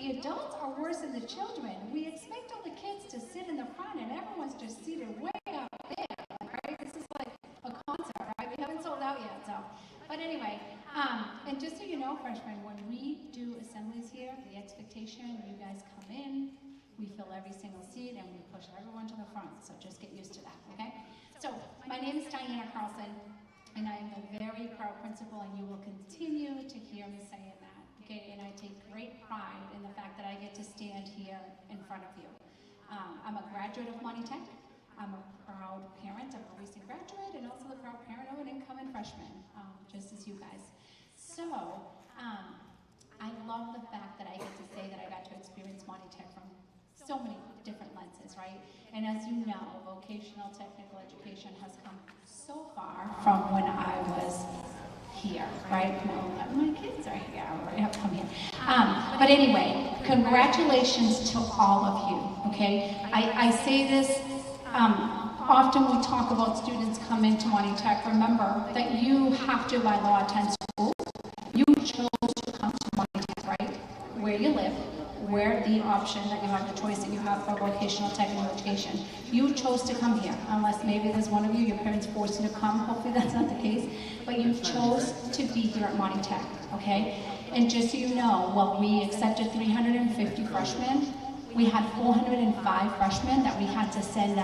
the adults are worse than the children. We expect all the kids to sit in the front and everyone's just seated way up there, right? This is like a concert, right? We haven't sold out yet, so. But anyway, and just so you know, freshmen, when we do assemblies here, the expectation, you guys come in, we fill every single seat, and we push everyone to the front, so just get used to that, okay? So, my name is Diana Carlson, and I am a very proud principal, and you will continue to hear me saying that, okay? And I take great pride in the fact that I get to stand here in front of you. I'm a graduate of Monty Tech. I'm a proud parent of a recent graduate, and also the proud parent of an incoming freshman, just as you guys. So, I love the fact that I get to say that I got to experience Monty Tech from so many different lenses, right? And as you know, vocational technical education has come so far from when I was here, right? No, my kids are here, I have to come here. But anyway, congratulations to all of you, okay? I say this, often we talk about students come into Monty Tech. Remember that you have to, by law, attend school. You chose to come to Monty Tech, right? Where you live, where the option that you have, the choice that you have for vocational technical education. You chose to come here, unless maybe there's one of you, your parents forced you to come. Hopefully that's not the case. But you chose to be here at Monty Tech, okay? And just so you know, while we accepted 350 freshmen, we had 405 freshmen that we had to send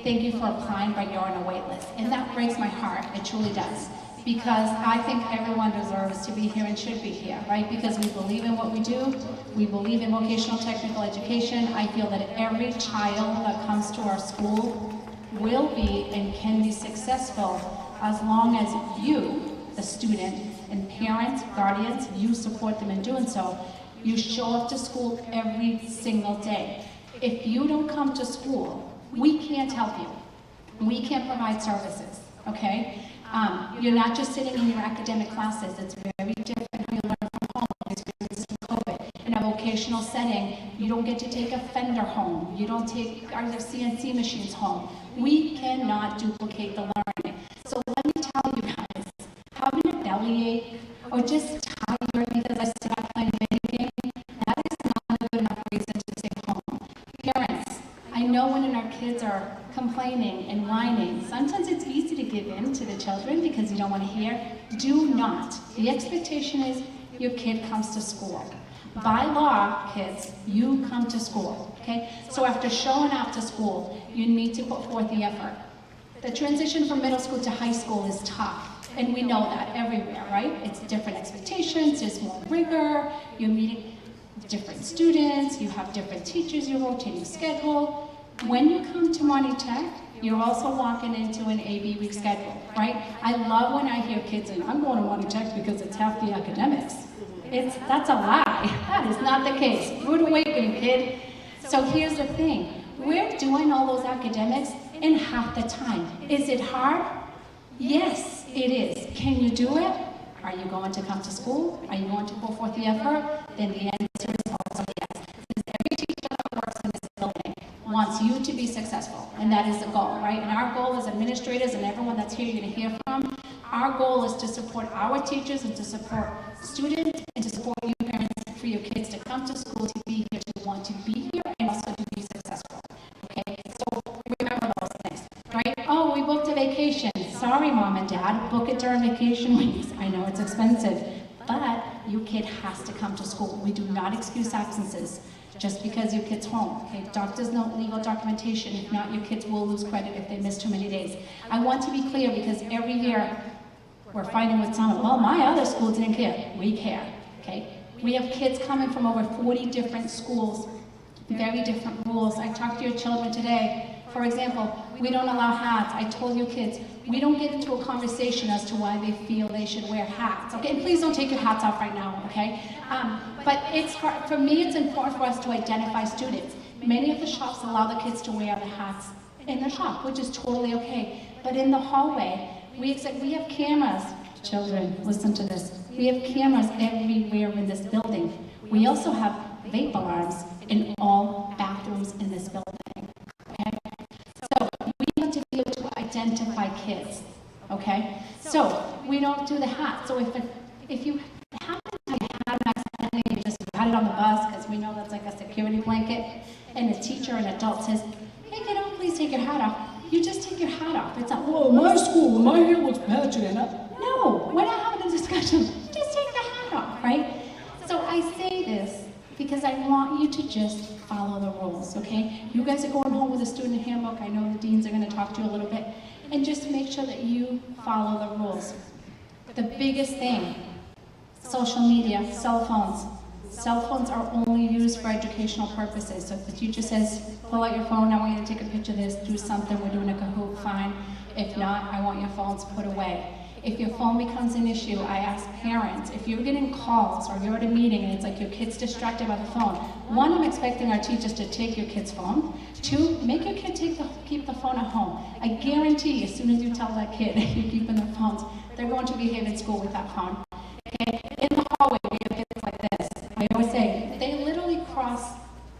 thank you for applying, but you're on a wait list. And that breaks my heart, it truly does. Because I think everyone deserves to be here and should be here, right? Because we believe in what we do, we believe in vocational technical education. I feel that every child that comes to our school will be and can be successful as long as you, the student, and parents, guardians, you support them in doing so. You show up to school every single day. If you don't come to school, we can't help you. We can't provide services, okay? You're not just sitting in your academic classes. It's very different how you learn from home, experiences from COVID. In a vocational setting, you don't get to take a fender home. You don't take our CNC machines home. We cannot duplicate the learning. So let me tell you guys, having a bellyache or just tired because I sit up playing video game, that is not a good enough reason to stay home. Parents, I know when our kids are complaining and whining, sometimes it's easy to give in to the children because you don't want to hear. Do not. The expectation is your kid comes to school. By law, kids, you come to school, okay? So after showing up to school, you need to put forth the effort. The transition from middle school to high school is tough, and we know that everywhere, right? It's different expectations, there's more rigor, you're meeting different students, you have different teachers, you're rotating schedule. When you come to Monty Tech, you're also walking into an AB week schedule, right? I love when I hear kids saying, I'm going to Monty Tech because it's half the academics. That's a lie. That is not the case. Rude awakening, kid. So here's the thing. We're doing all those academics in half the time. Is it hard? Yes, it is. Can you do it? Are you going to come to school? Are you going to put forth the effort? Then the answer is also yes. Because every teacher that works in this building wants you to be successful, and that is the goal, right? And our goal as administrators and everyone that's here you're going to hear from, our goal is to support our teachers and to support students and to support you parents for your kids to come to school, to be here, to want to be here, and also to be successful, okay? So remember those things, right? Oh, we booked a vacation. Sorry, Mom and Dad, book it during vacation weeks. I know it's expensive, but your kid has to come to school. We do not excuse absences just because your kid's home. Okay? Doctors note legal documentation. If not, your kids will lose credit if they miss too many days. I want to be clear because every year we're fighting with some, well, my other school didn't care. We care, okay? We have kids coming from over 40 different schools, very different rules. I talked to your children today. For example, we don't allow hats. I told you kids, we don't get into a conversation as to why they feel they should wear hats, okay? And please don't take your hats off right now, okay? But it's hard, for me, it's important for us to identify students. Many of the shops allow the kids to wear the hats in the shop, which is totally okay. But in the hallway, we have cameras. Children, listen to this. We have cameras everywhere in this building. We also have vape alarms in all bathrooms in this building. So we have to be able to identify kids, okay? So we don't do the hat. So if you happen to have had an accident, you had it on the bus, because we know that's like a security blanket, and a teacher, an adult says, hey kiddo, please take your hat off. You just take your hat off. It's not, whoa, my school, my hair looks patchy. No, we're not having a discussion. Just take the hat off, right? So I say this because I want you to just follow the rules, okay? You guys are going home with a student handbook. I know the deans are going to talk to you a little bit. And just make sure that you follow the rules. The biggest thing, social media, cell phones. Cell phones are only used for educational purposes. So if the teacher says, pull out your phone, I want you to take a picture of this, do something, we're doing a Kahoot, fine. If not, I want your phones put away. If your phone becomes an issue, I ask parents, if you're getting calls or you're at a meeting and it's like your kid's distracted by the phone, one, I'm expecting our teachers to take your kid's phone. Two, make your kid keep the phone at home. I guarantee as soon as you tell that kid you're keeping their phones, they're going to behave in school with that phone. Okay? In the hallway, we have kids like this. I always say, they literally cross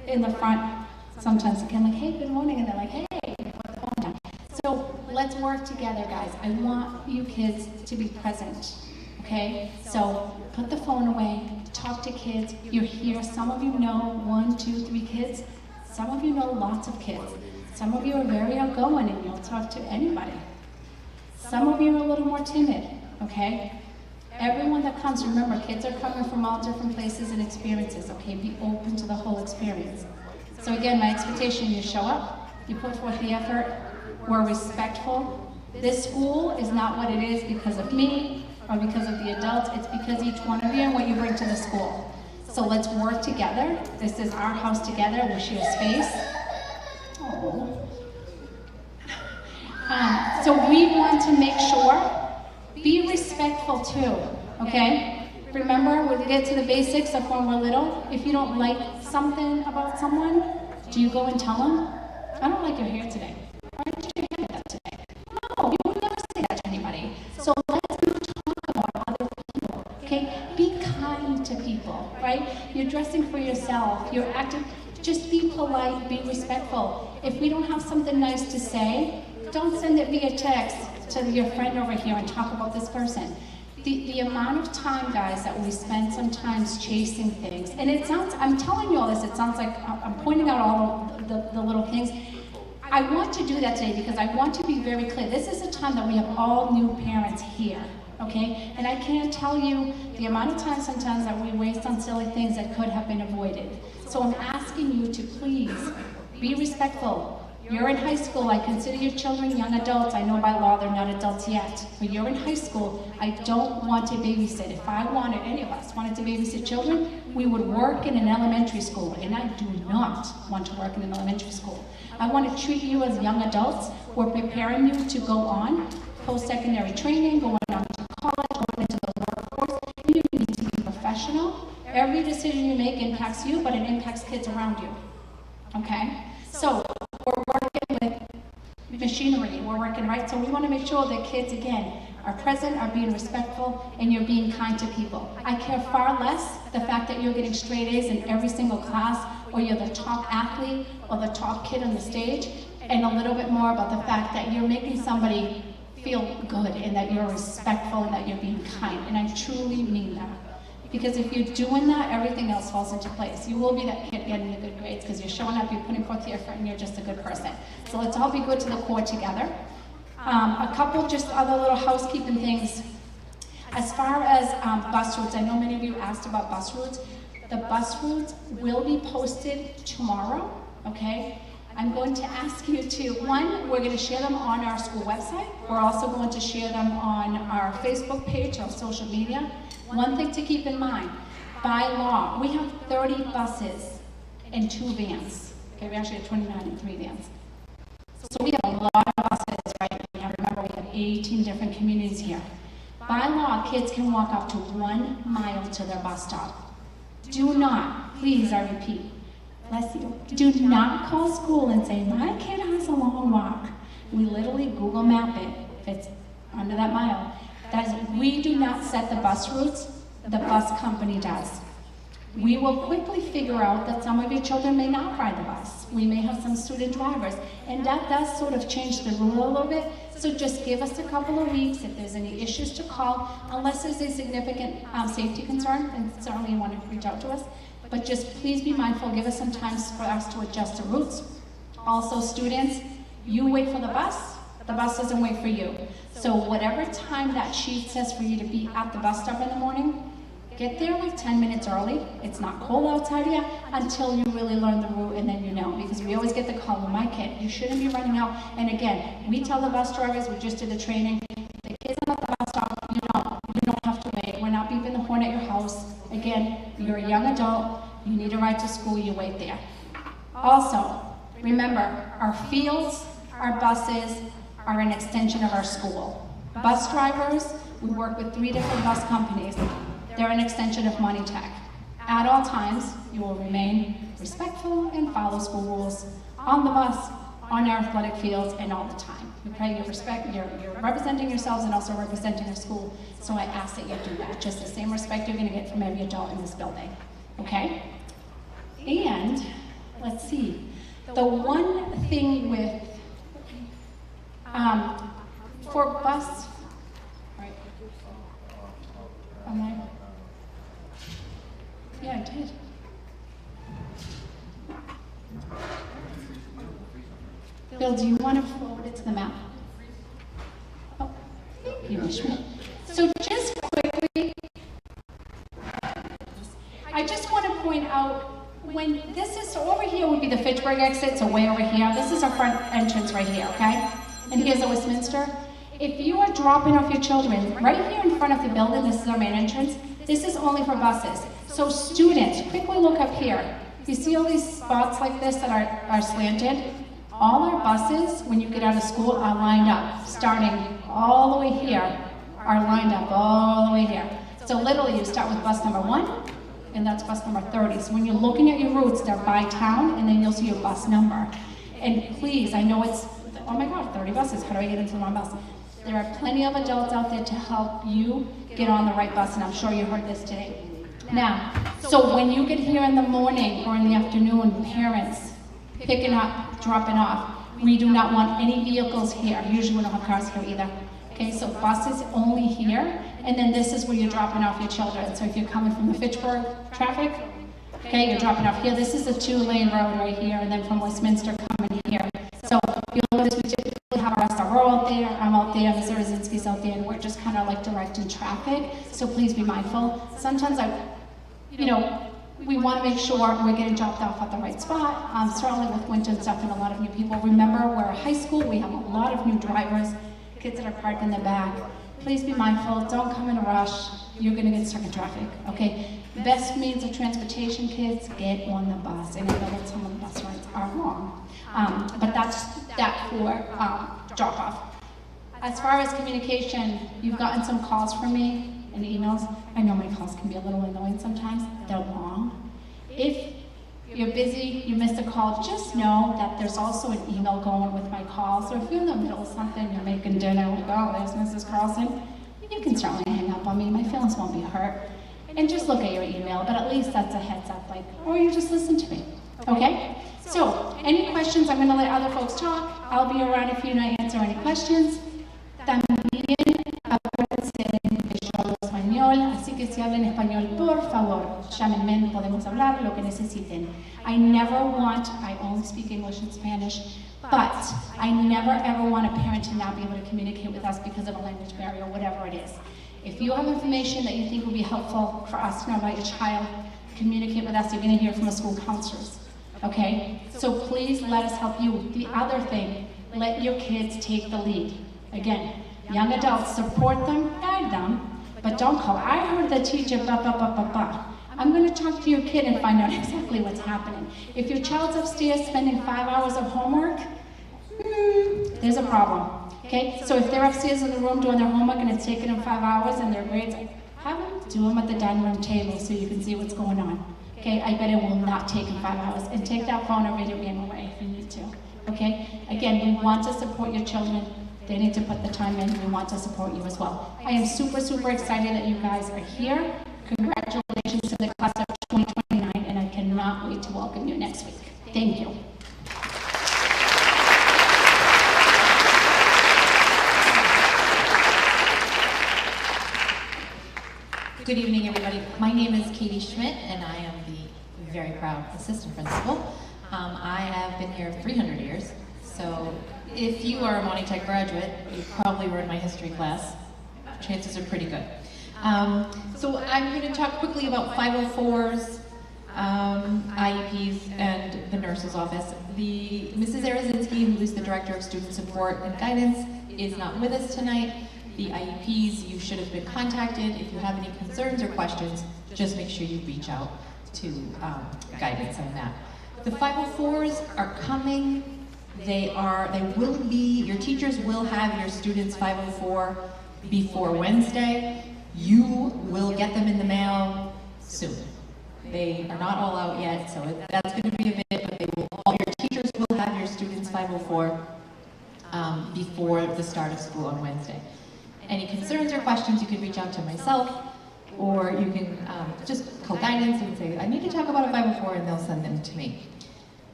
in the front sometimes again, like, hey, good morning, and they're like, hey, put the phone down. So let's work together, guys. I want you kids to be present, okay? So put the phone away, talk to kids. You're here, some of you know 1, 2, 3 kids. Some of you know lots of kids. Some of you are very outgoing and you'll talk to anybody. Some of you are a little more timid, okay? Everyone that comes, remember, kids are coming from all different places and experiences, okay? Be open to the whole experience. So again, my expectation, you show up, you put forth the effort, we're respectful. This school is not what it is because of me or because of the adults, it's because each one of you and what you bring to the school. So let's work together. This is our house together, we share space. Oh. So we want to make sure, be respectful too, okay? Remember, we'll get to the basics of when we're little. If you don't like something about someone, do you go and tell them, I don't like your hair today. Why did you hair that today? No, you would never say that to anybody. So let's not talk about other people, okay? Be kind to people, right? You're dressing for yourself, you're acting, just be polite, be respectful. If we don't have something nice to say, don't send it via text to your friend over here and talk about this person. The amount of time, guys, that we spend sometimes chasing things, and it sounds, I'm telling you all this, it sounds like I'm pointing out all the little things. I want to do that today because I want to be very clear. This is a time that we have all new parents here, okay? And I can't tell you the amount of time sometimes that we waste on silly things that could have been avoided. So I'm asking you to please be respectful. You're in high school, I consider your children young adults. I know by law they're not adults yet, but you're in high school. I don't want to babysit. If I wanted, any of us wanted to babysit children, we would work in an elementary school, and I do not want to work in an elementary school. I want to treat you as young adults. We're preparing you to go on post-secondary training, going on to college, going into the workforce. You need to be professional. Every decision you make impacts you, but it impacts kids around you, okay? So we're working with machinery, we're working, right? So we want to make sure that kids, again, are present, are being respectful, and you're being kind to people. I care far less the fact that you're getting straight A's in every single class, or you're the top athlete, or the top kid on the stage, and a little bit more about the fact that you're making somebody feel good, and that you're respectful, and that you're being kind. And I truly mean that. Because if you're doing that, everything else falls into place. You will be that kid getting the good grades because you're showing up, you're putting forth the effort, and you're just a good person. So let's all be good to the core together. A couple just other little housekeeping things. As far as bus routes, I know many of you asked about bus routes. The bus routes will be posted tomorrow, okay? I'm going to ask you to, one, we're going to share them on our school website. We're also going to share them on our Facebook page, our social media. One thing to keep in mind, by law, we have 30 buses and 2 vans. Okay, we actually have 29 and 3 vans. So we have a lot of buses, right? Remember, we have 18 different communities here. By law, kids can walk up to 1 mile to their bus stop. Do not, please, I repeat, bless you, do not call school and say, my kid has a long walk. We literally Google map it if it's under that mile. That is, we do not set the bus routes, the bus company does. We will quickly figure out that some of your children may not ride the bus. We may have some student drivers, and that does sort of change the rule a little bit. So just give us a couple of weeks. If there's any issues to call, unless there's a significant safety concern, then certainly you want to reach out to us. but just please be mindful, give us some time for us to adjust the routes. Also, students, you wait for the bus doesn't wait for you. So whatever time that sheet says for you to be at the bus stop in the morning, get there like 10 minutes early. It's not cold outside yet until you really learn the route, and then you know. Because we always get the call with my kid, you shouldn't be running out. And again, we tell the bus drivers, we just did the training, the kids are at the bus stop, you don't have to wait. We're not beeping the horn at your house. Again, you're a young adult, you need a ride to school, you wait there. Also, remember, our fields, our buses are an extension of our school. Bus drivers, we work with 3 different bus companies. They're an extension of Money Tech. At all times, you will remain respectful and follow school rules on the bus, on our athletic fields, and all the time. Okay, you're representing yourselves and also representing your school, so I ask that you do that. Just the same respect you're gonna get from every adult in this building, okay? And, let's see, the one thing with, for bus, right, am I? Yeah, I did. Bill, do you want to forward it to the map? Oh, thank you, Schmidt. So just quickly, I just want to point out, when this is, so over here would be the Fitchburg exit, so way over here. This is our front entrance right here, okay? And here's the Westminster. If you are dropping off your children right here in front of the building, this is our main entrance, this is only for buses. So students, quickly look up here. You see all these spots like this that are slanted? All our buses, when you get out of school, are lined up, starting all the way here, are lined up all the way here. So literally you start with bus number 1, and that's bus number 30. So when you're looking at your routes, they're by town, and then you'll see your bus number. And please, I know it's, oh my God, 30 buses, how do I get into the wrong bus? There are plenty of adults out there to help you get on the right bus, and I'm sure you heard this today. Now, so when you get here in the morning or in the afternoon, parents picking up, dropping off, we do not want any vehicles here. Usually we don't have cars here either. Okay, so buses only here, and then this is where you're dropping off your children. So if you're coming from the Fitchburg traffic, okay, you're dropping off here. This is a 2-lane road right here, and then from Westminster coming here. So you'll notice we typically have our SRO out there, I'm out there, Mr. Rosinski's out there, and we're just kind of like directing traffic. So please be mindful. Sometimes we want to make sure we're getting dropped off at the right spot. Certainly with winter and stuff and a lot of new people. Remember, we're a high school, we have a lot of new drivers, kids that are parked in the back. Please be mindful, don't come in a rush. You're going to get stuck in traffic, okay? Best means of transportation, kids, get on the bus. And I know that some of the bus rides are long, but that's that for drop off. As far as communication, you've gotten some calls from me and emails. I know my calls can be a little annoying sometimes. They're long. If you're busy, you missed a call, just know that there's also an email going with my call. So if you're in the middle of something, you're making dinner, like, oh, there's Mrs. Carlson, you can certainly hang up on me. My feelings won't be hurt. And just look at your email, but at least that's a heads up, like, or you just listen to me, okay? So, any questions? I'm gonna let other folks talk. I'll be around if you need to answer any questions. También acuérdense que yo hablo español, así que si hablan español, por favor, llámenme, podemos hablar lo que necesiten. I only speak English and Spanish, but I never ever want a parent to not be able to communicate with us because of a language barrier, whatever it is. If you have information that you think would be helpful for us to know about your child, communicate with us. You're going to hear from the school counselors, okay? So please let us help you. The other thing, let your kids take the lead. Again, young adults, support them, guide them, but don't call. I heard the teacher, blah, blah, blah, blah, blah. I'm going to talk to your kid and find out exactly what's happening. If your child's upstairs spending 5 hours of homework, there's a problem. Okay, so if they're upstairs in the room doing their homework and it's taking them 5 hours and their grades, have them do them at the dining room table so you can see what's going on. Okay, I bet it will not take them 5 hours. And take that phone or video game away if you need to. Okay, again, we want to support your children. They need to put the time in. We want to support you as well. I am super, super excited that you guys are here. Congratulations to the class of 2029, and I cannot wait to welcome you next week. Thank you. Good evening, everybody. My name is Katie Schmidt, and I am the very proud assistant principal. I have been here 300 years, so if you are a Monty Tech graduate, you probably were in my history class. Chances are pretty good. So I'm going to talk quickly about 504s, IEPs, and the nurse's office. Mrs. Arazinski, who is the Director of Student Support and Guidance, is not with us tonight. The IEPs, you should have been contacted. If you have any concerns or questions, just make sure you reach out to guidance on that. The 504s are coming. They will be, your teachers will have your students' 504 before Wednesday. You will get them in the mail soon. They are not all out yet, so that's going to be a bit, but all your teachers will have your students' 504 before the start of school on Wednesday. Any concerns or questions, you can reach out to myself, or you can just call guidance and say, I need to talk about a 504, and they'll send them to me.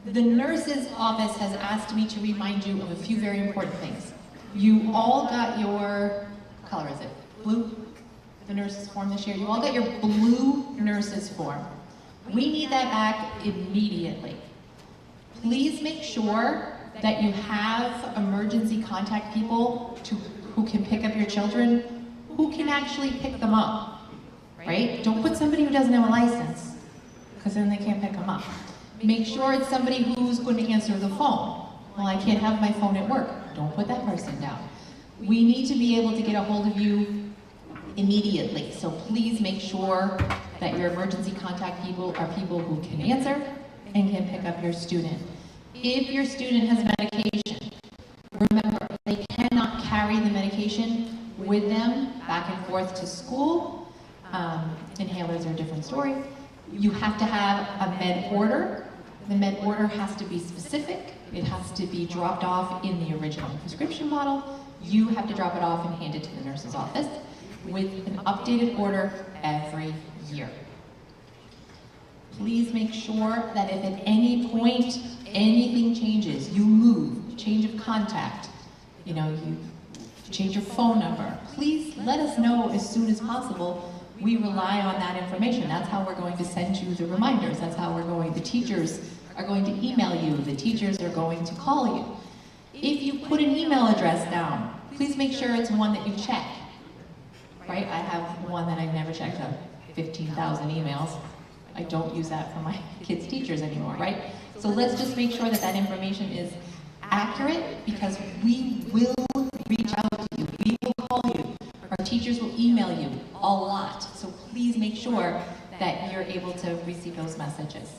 The nurse's office has asked me to remind you of a few very important things. You all got your, what color is it? Blue? The nurse's form this year? You all got your blue nurse's form. We need that back immediately. Please make sure that you have emergency contact people who can pick up your children, who can actually pick them up, right? Don't put somebody who doesn't have a license, because then they can't pick them up. Make sure it's somebody who's going to answer the phone. Well, I can't have my phone at work. Don't put that person down. We need to be able to get a hold of you immediately, so please make sure that your emergency contact people are people who can answer and can pick up your student. If your student has medication, remember, they cannot carry the medication with them back and forth to school. Inhalers are a different story. You have to have a med order. The med order has to be specific. It has to be dropped off in the original prescription bottle. You have to drop it off and hand it to the nurse's office with an updated order every year. Please make sure that if at any point anything changes, you move, change of contact, you change your phone number, please let us know as soon as possible. We rely on that information. That's how we're going to send you the reminders. That's how the teachers are going to email you. The teachers are going to call you. If you put an email address down, please make sure it's one that you check, right? I have one that I've never checked, 15,000 emails. I don't use that for my kids' teachers anymore, right? So let's just make sure that that information is accurate, because we will reach out to you. We will call you. Our teachers will email you a lot. So please make sure that you're able to receive those messages.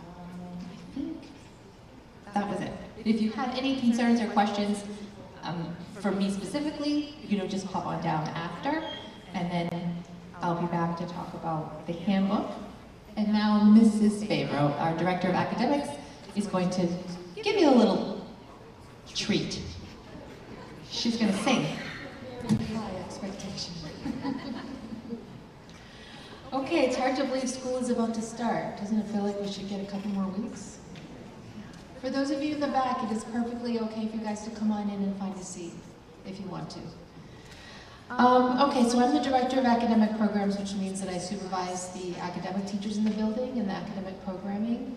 I think that was it. If you have any concerns or questions for me specifically, just pop on down after, and then I'll be back to talk about the handbook. And now Mrs. Favreau, our Director of Academics, is going to give you a little treat. She's going to sing. High expectation. Okay, it's hard to believe school is about to start. Doesn't it feel like we should get a couple more weeks? For those of you in the back, it is perfectly okay for you guys to come on in and find a seat if you want to. Okay, so I'm the Director of Academic Programs, which means that I supervise the academic teachers in the building and the academic programming.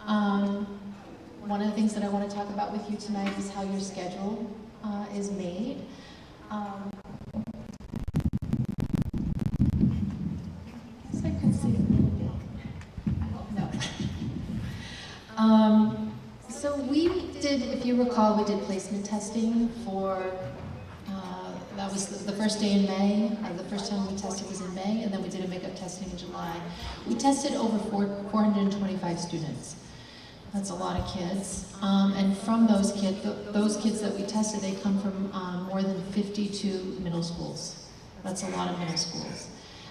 One of the things that I want to talk about with you tonight is how your schedule is made. Yes, I can see it. No. So we did, if you recall, we did placement testing for, that was the first day in May. The first time we tested was in May, and then we did a makeup testing in July. We tested over 425 students. That's a lot of kids. And from those kids that we tested, they come from more than 52 middle schools. That's a lot of middle schools.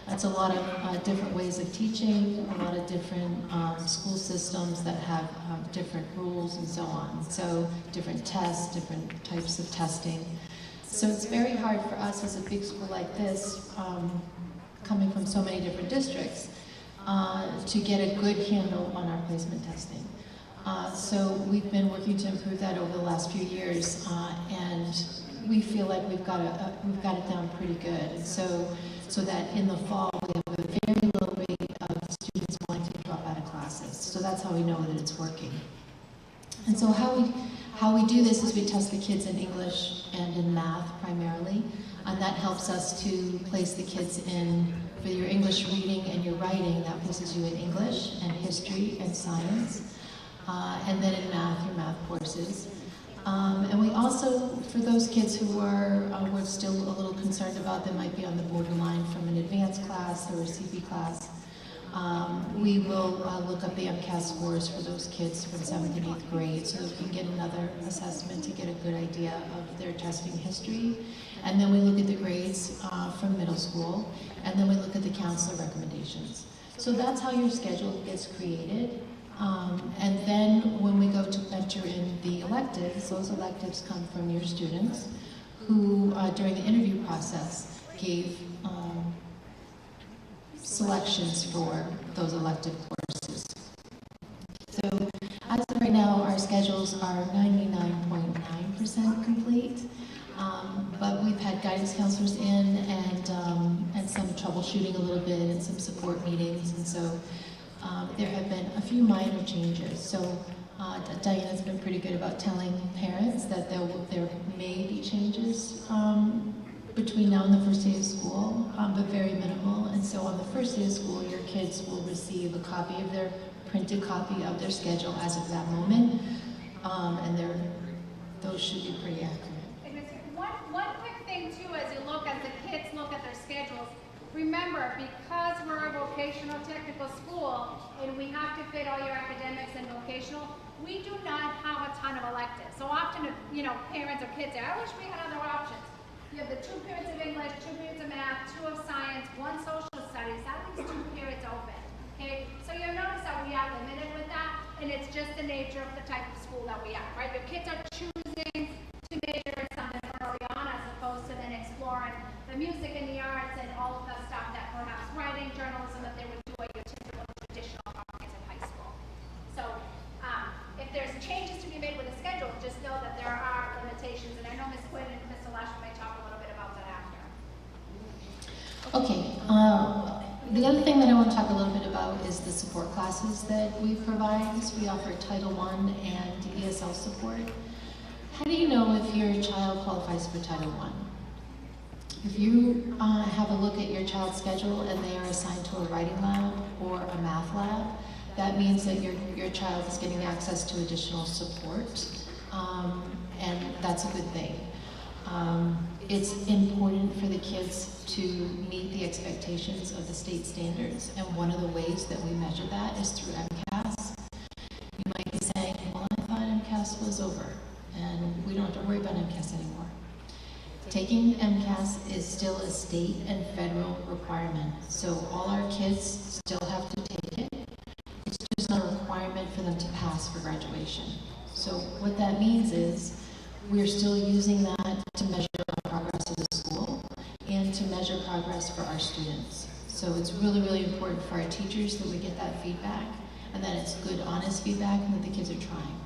That's a lot of different ways of teaching, a lot of different school systems that have different rules and so on. So different tests, different types of testing. So it's very hard for us as a big school like this, coming from so many different districts, to get a good handle on our placement testing. So we've been working to improve that over the last few years, and we feel like we've got it down pretty good. And so that in the fall we have a very low rate of students wanting to so that's how we know that it's working. And so how we do this is we test the kids in English and in math primarily, and that helps us to place the kids in, for your English reading and your writing, that places you in English and history and science, and then in math, your math courses. And we also, for those kids who are, we're still a little concerned about, that might be on the borderline from an advanced class or a CP class, we will look up the MCAS scores for those kids from 7th and 8th grade so that we can get another assessment to get a good idea of their testing history. And then we look at the grades from middle school, and then we look at the counselor recommendations. So that's how your schedule gets created. And then when we go to enter in the electives, those electives come from your students who, during the interview process, gave selections for those elective courses. So as of right now, our schedules are 99.9% complete, but we've had guidance counselors in and some troubleshooting a little bit and some support meetings, and so there have been a few minor changes. So Diana's been pretty good about telling parents that there may be changes between now and the first day of school, but very minimal. And so on the first day of school, your kids will receive a copy of their printed copy of their schedule as of that moment, and those should be pretty accurate. One quick thing too, as the kids look at their schedules, remember, because we're a vocational technical school and we have to fit all your academics and vocational, we do not have a ton of electives. So often, parents or kids say, I wish we had other options. You have the 2 periods of English, 2 periods of math, 2 of science, 1 social studies. That leaves 2 periods open. Okay? So you'll notice that we are limited with that, and it's just the nature of the type of school that we are, right? The kids are choosing to major in something early on as opposed to then exploring the music and the arts and all of the stuff that perhaps writing, journalism, that they would do at your typical traditional comprehensive high school. So if there's changes to be made with the schedule, just know that there are limitations, and I know Ms. Quinn and Mr. Lash may talk a little bit about that after. Okay, the other thing that I want to talk a little bit about is the support classes that we provide. So we offer Title I and ESL support. How do you know if your child qualifies for Title I? If you have a look at your child's schedule and they are assigned to a writing lab or a math lab, that means that your child is getting access to additional support, and that's a good thing. It's important for the kids to meet the expectations of the state standards, and one of the ways that we measure that is through MCAS. You might be saying, well, I thought MCAS was over, and we don't have to worry about MCAS anymore. Taking MCAS is still a state and federal requirement, so all our kids still have to take it. It's just not a requirement for them to pass for graduation. So what that means is we're still using that to measure the progress of the school and to measure progress for our students. So it's really, really important for our teachers that we get that feedback, and that it's good, honest feedback, and that the kids are trying.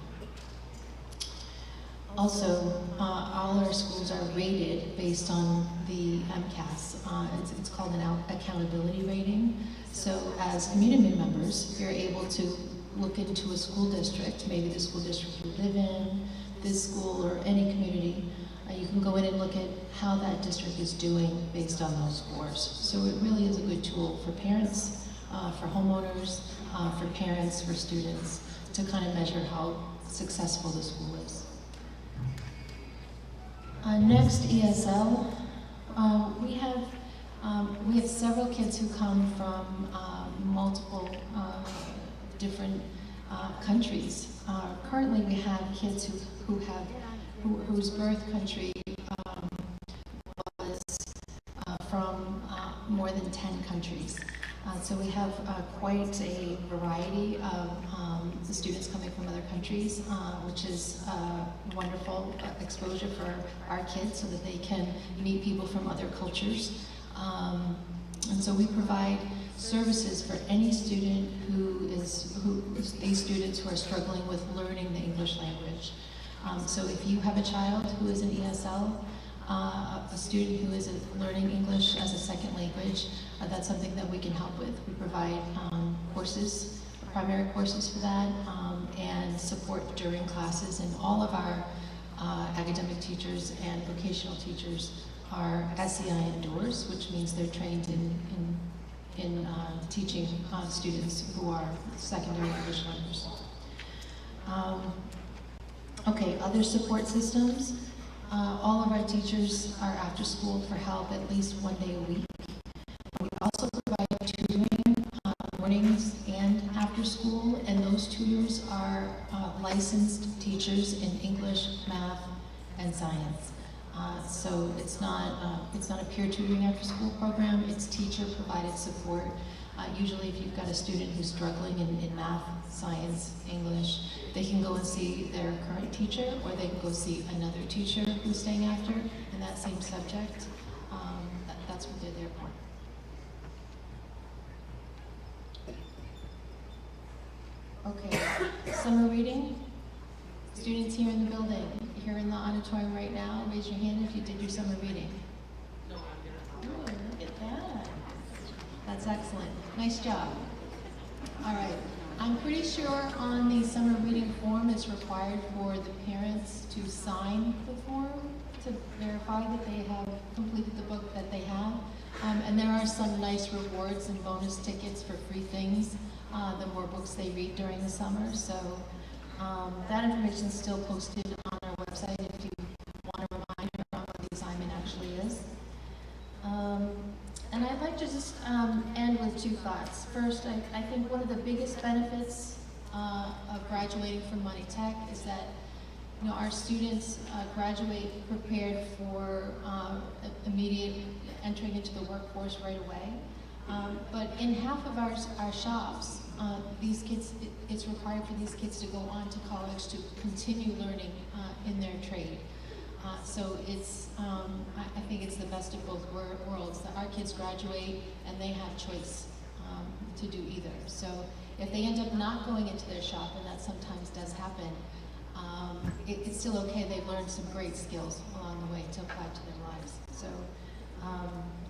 Also, all our schools are rated based on the MCAS. It's called an accountability rating. So as community members, you're able to look into a school district, maybe the school district you live in, this school, or any community. You can go in and look at how that district is doing based on those scores. So it really is a good tool for parents, for homeowners, for parents, for students, to kind of measure how successful the school is. Next, ESL. We have several kids who come from multiple different countries. Currently, we have kids whose birth country was from more than 10 countries. So we have quite a variety of the students coming from other countries, which is wonderful exposure for our kids so that they can meet people from other cultures. And so we provide services for any student these students who are struggling with learning the English language. So if you have a child who is an ESL, a student who is learning English as a second language, that's something that we can help with. We provide courses primary courses for that, and support during classes. And all of our academic teachers and vocational teachers are SEI indoors, which means they're trained in teaching students who are secondary English learners. Okay, other support systems. All of our teachers are after school for help at least 1 day a week. We also provide tutoring mornings and after school, and those tutors are licensed teachers in English, math, and science. So it's not a peer tutoring after school program, it's teacher provided support. Usually if you've got a student who's struggling in math, science, English, they can go and see their current teacher, or they can go see another teacher who's staying after in that same subject. That's what they're there for. Okay, summer reading. Students here in the building, here in the auditorium right now, raise your hand if you did your summer reading. No, I'm gonna. Oh, look at that. That's excellent. Nice job. All right. I'm pretty sure on the summer reading form it's required for the parents to sign the form to verify that they have completed the book that they have. And there are some nice rewards and bonus tickets for free things the more books they read during the summer. So that information is still posted on our website if you want a reminder on what the assignment actually is. And I'd like to just end with two thoughts. First, I think one of the biggest benefits of graduating from Monty Tech is that our students graduate prepared for immediate entering into the workforce right away. But in half of our shops, these kids, it's required for these kids to go on to college to continue learning in their trade. So it's, I think it's the best of both worlds, that our kids graduate and they have choice to do either. So if they end up not going into their shop, and that sometimes does happen, it's still okay. They've learned some great skills along the way to apply to their lives. So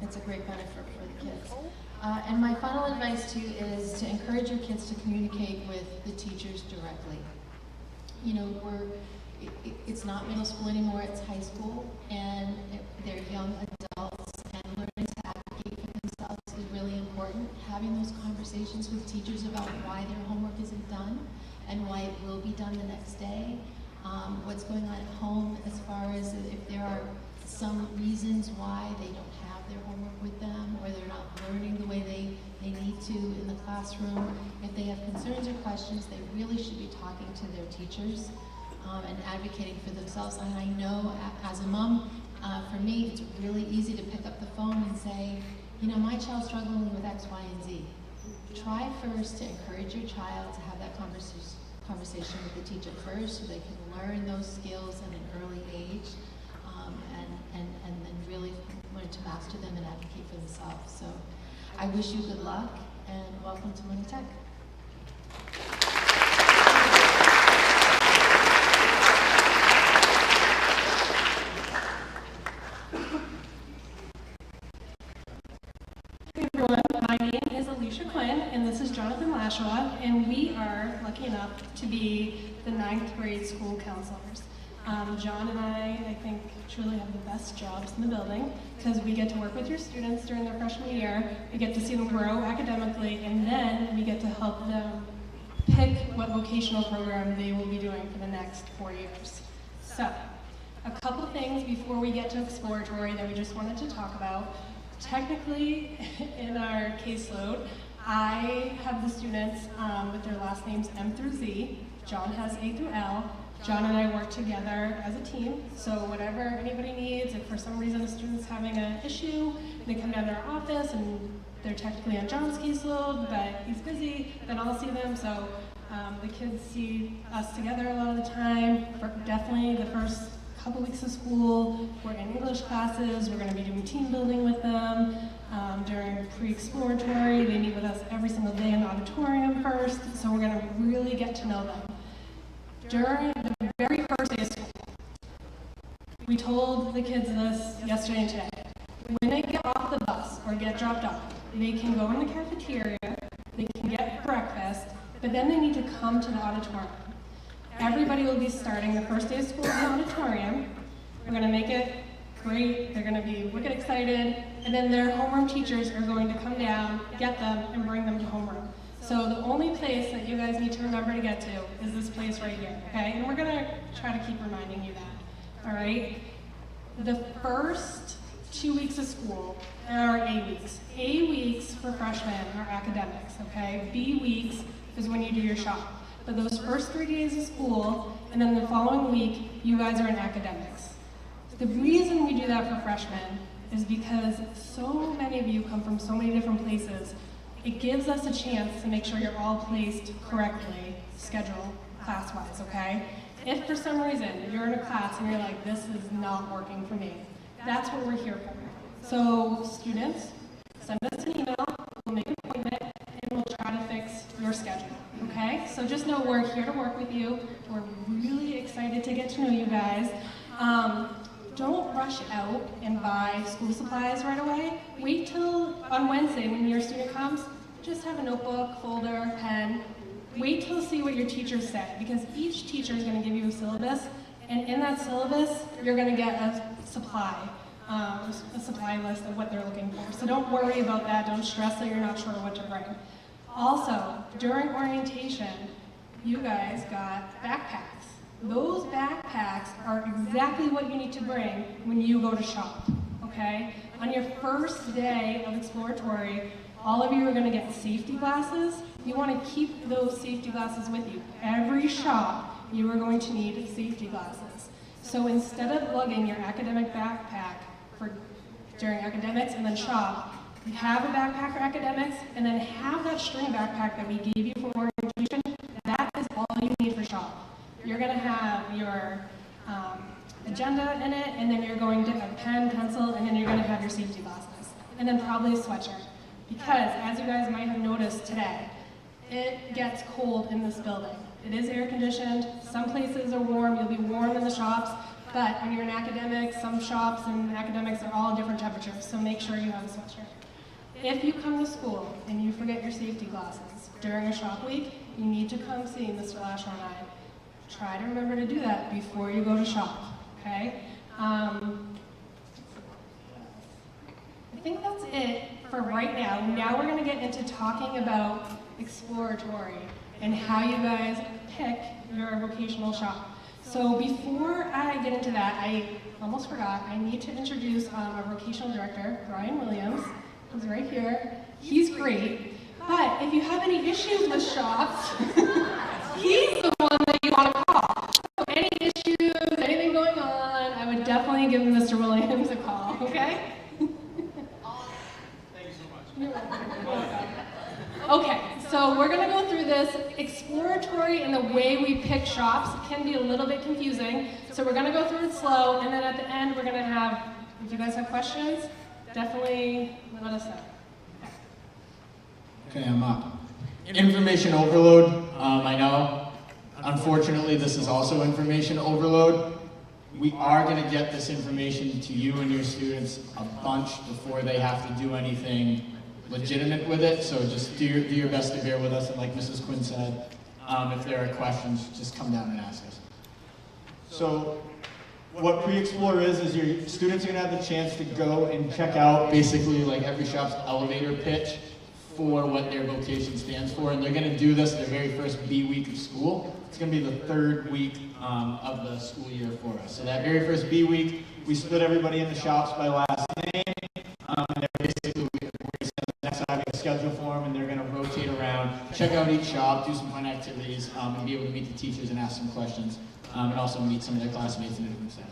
it's a great benefit for the kids. And my final advice to you is to encourage your kids to communicate with the teachers directly. It's not middle school anymore, it's high school, and they're young adults, and learning to advocate for themselves is really important. Having those conversations with teachers about why their homework isn't done and why it will be done the next day, what's going on at home as far as if there are some reasons why they don't have their homework with them, or they're not learning the way they need to in the classroom. If they have concerns or questions, they really should be talking to their teachers and advocating for themselves. And I know as a mom, for me, it's really easy to pick up the phone and say, my child's struggling with X, Y, and Z. Try first to encourage your child to have that conversation with the teacher first, so they can learn those skills at an early age, and then really learn to master them and advocate for themselves. So I wish you good luck, and welcome to Monty Tech. Hey everyone, my name is Alicia Quinn, and this is Jonathan Lashua, and we are lucky enough to be the 9th grade school counselors. John and I think, truly have the best jobs in the building, because we get to work with your students during their freshman year, we get to see them grow academically, and then we get to help them pick what vocational program they will be doing for the next 4 years. So, a couple things before we get to exploratory that we just wanted to talk about. Technically, in our caseload, I have the students with their last names M through Z. John has A through L. John and I work together as a team, so whatever anybody needs, if for some reason a student's having an issue, they come down to our office and they're technically on John's caseload, but he's busy, then I'll see them. So the kids see us together a lot of the time. Definitely the first couple weeks of school, we're in English classes, we're going to be doing team building with them. During pre-exploratory, they meet with us every single day in the auditorium first, so we're going to really get to know them. During the very first day of school, we told the kids this yesterday and today. When they get off the bus or get dropped off, they can go in the cafeteria, they can get breakfast, but then they need to come to the auditorium. Everybody will be starting the first day of school in the auditorium. We're gonna make it great, they're gonna be wicked excited, and then their homeroom teachers are going to come down, get them, and bring them to homeroom. So the only place that you guys need to remember to get to is this place right here, okay? And we're gonna try to keep reminding you that, all right? The first 2 weeks of school are A weeks. A weeks for freshmen are academics, okay? B weeks is when you do your shop. But those first 3 days of school, and then the following week, you guys are in academics. The reason we do that for freshmen is because so many of you come from so many different places. It gives us a chance to make sure you're all placed correctly, schedule, class-wise, okay? If for some reason you're in a class and you're like, this is not working for me, that's what we're here for. So students, send us an email, we'll make an appointment, and we'll try to fix your schedule, okay? So just know we're here to work with you. We're really excited to get to know you guys. Don't rush out and buy school supplies right away. Wait till on Wednesday when your student comes, just have a notebook, folder, pen. Wait till see what your teachers say, because each teacher is going to give you a syllabus, and in that syllabus, you're going to get a supply list of what they're looking for. So don't worry about that. Don't stress that you're not sure what to bring. Also, during orientation, you guys got backpacks. Those backpacks are exactly what you need to bring when you go to shop, okay? On your first day of exploratory, all of you are going to get safety glasses. You want to keep those safety glasses with you. Every shop, you are going to need safety glasses. So instead of lugging your academic backpack during academics and then shop, you have a backpack for academics, and then have that string backpack that we gave you for orientation. That is all you need for shop. You're going to have your agenda in it, and then you're going to have pen, pencil, and then you're going to have your safety glasses. And then probably a sweatshirt. Because, as you guys might have noticed today, it gets cold in this building. It is air conditioned. Some places are warm. You'll be warm in the shops. But when you're in academics, some shops and academics are all different temperatures, so make sure you have a sweatshirt. If you come to school and you forget your safety glasses during a shop week, you need to come see Mr. Lasher and I. Try to remember to do that before you go to shop, okay? I think that's it for right now. Now we're gonna get into talking about exploratory and how you guys pick your vocational shop. So before I get into that, I almost forgot, I need to introduce our vocational director, Brian Williams. He's right here. He's great, but if you have any issues with shops, he's the one that you want to call. So any issues, anything going on, I would definitely give Mr. Williams a call, okay? Thank you so much. You're welcome. Okay, so we're going to go through this. Exploratory and the way we pick shops can be a little bit confusing, so we're going to go through it slow, and then at the end we're going to have, if you guys have questions, definitely let us know. Okay, I'm up. Information overload, I know. Unfortunately, this is also information overload. We are going to get this information to you and your students a bunch before they have to do anything legitimate with it, so just do your best to bear with us, and like Mrs. Quinn said, if there are questions, just come down and ask us. So, what Pre-Explore is your students are going to have the chance to go and check out basically like every shop's elevator pitch for what their vocation stands for, and they're going to do this their very first B week of school. It's going to be the third week of the school year for us. So that very first B week, we split everybody in the shops by last name, and they're basically, we're going to send the next time a schedule for them, and they're going to rotate around, check out each shop, do some fun activities, and be able to meet the teachers and ask some questions, and also meet some of their classmates in a different setting.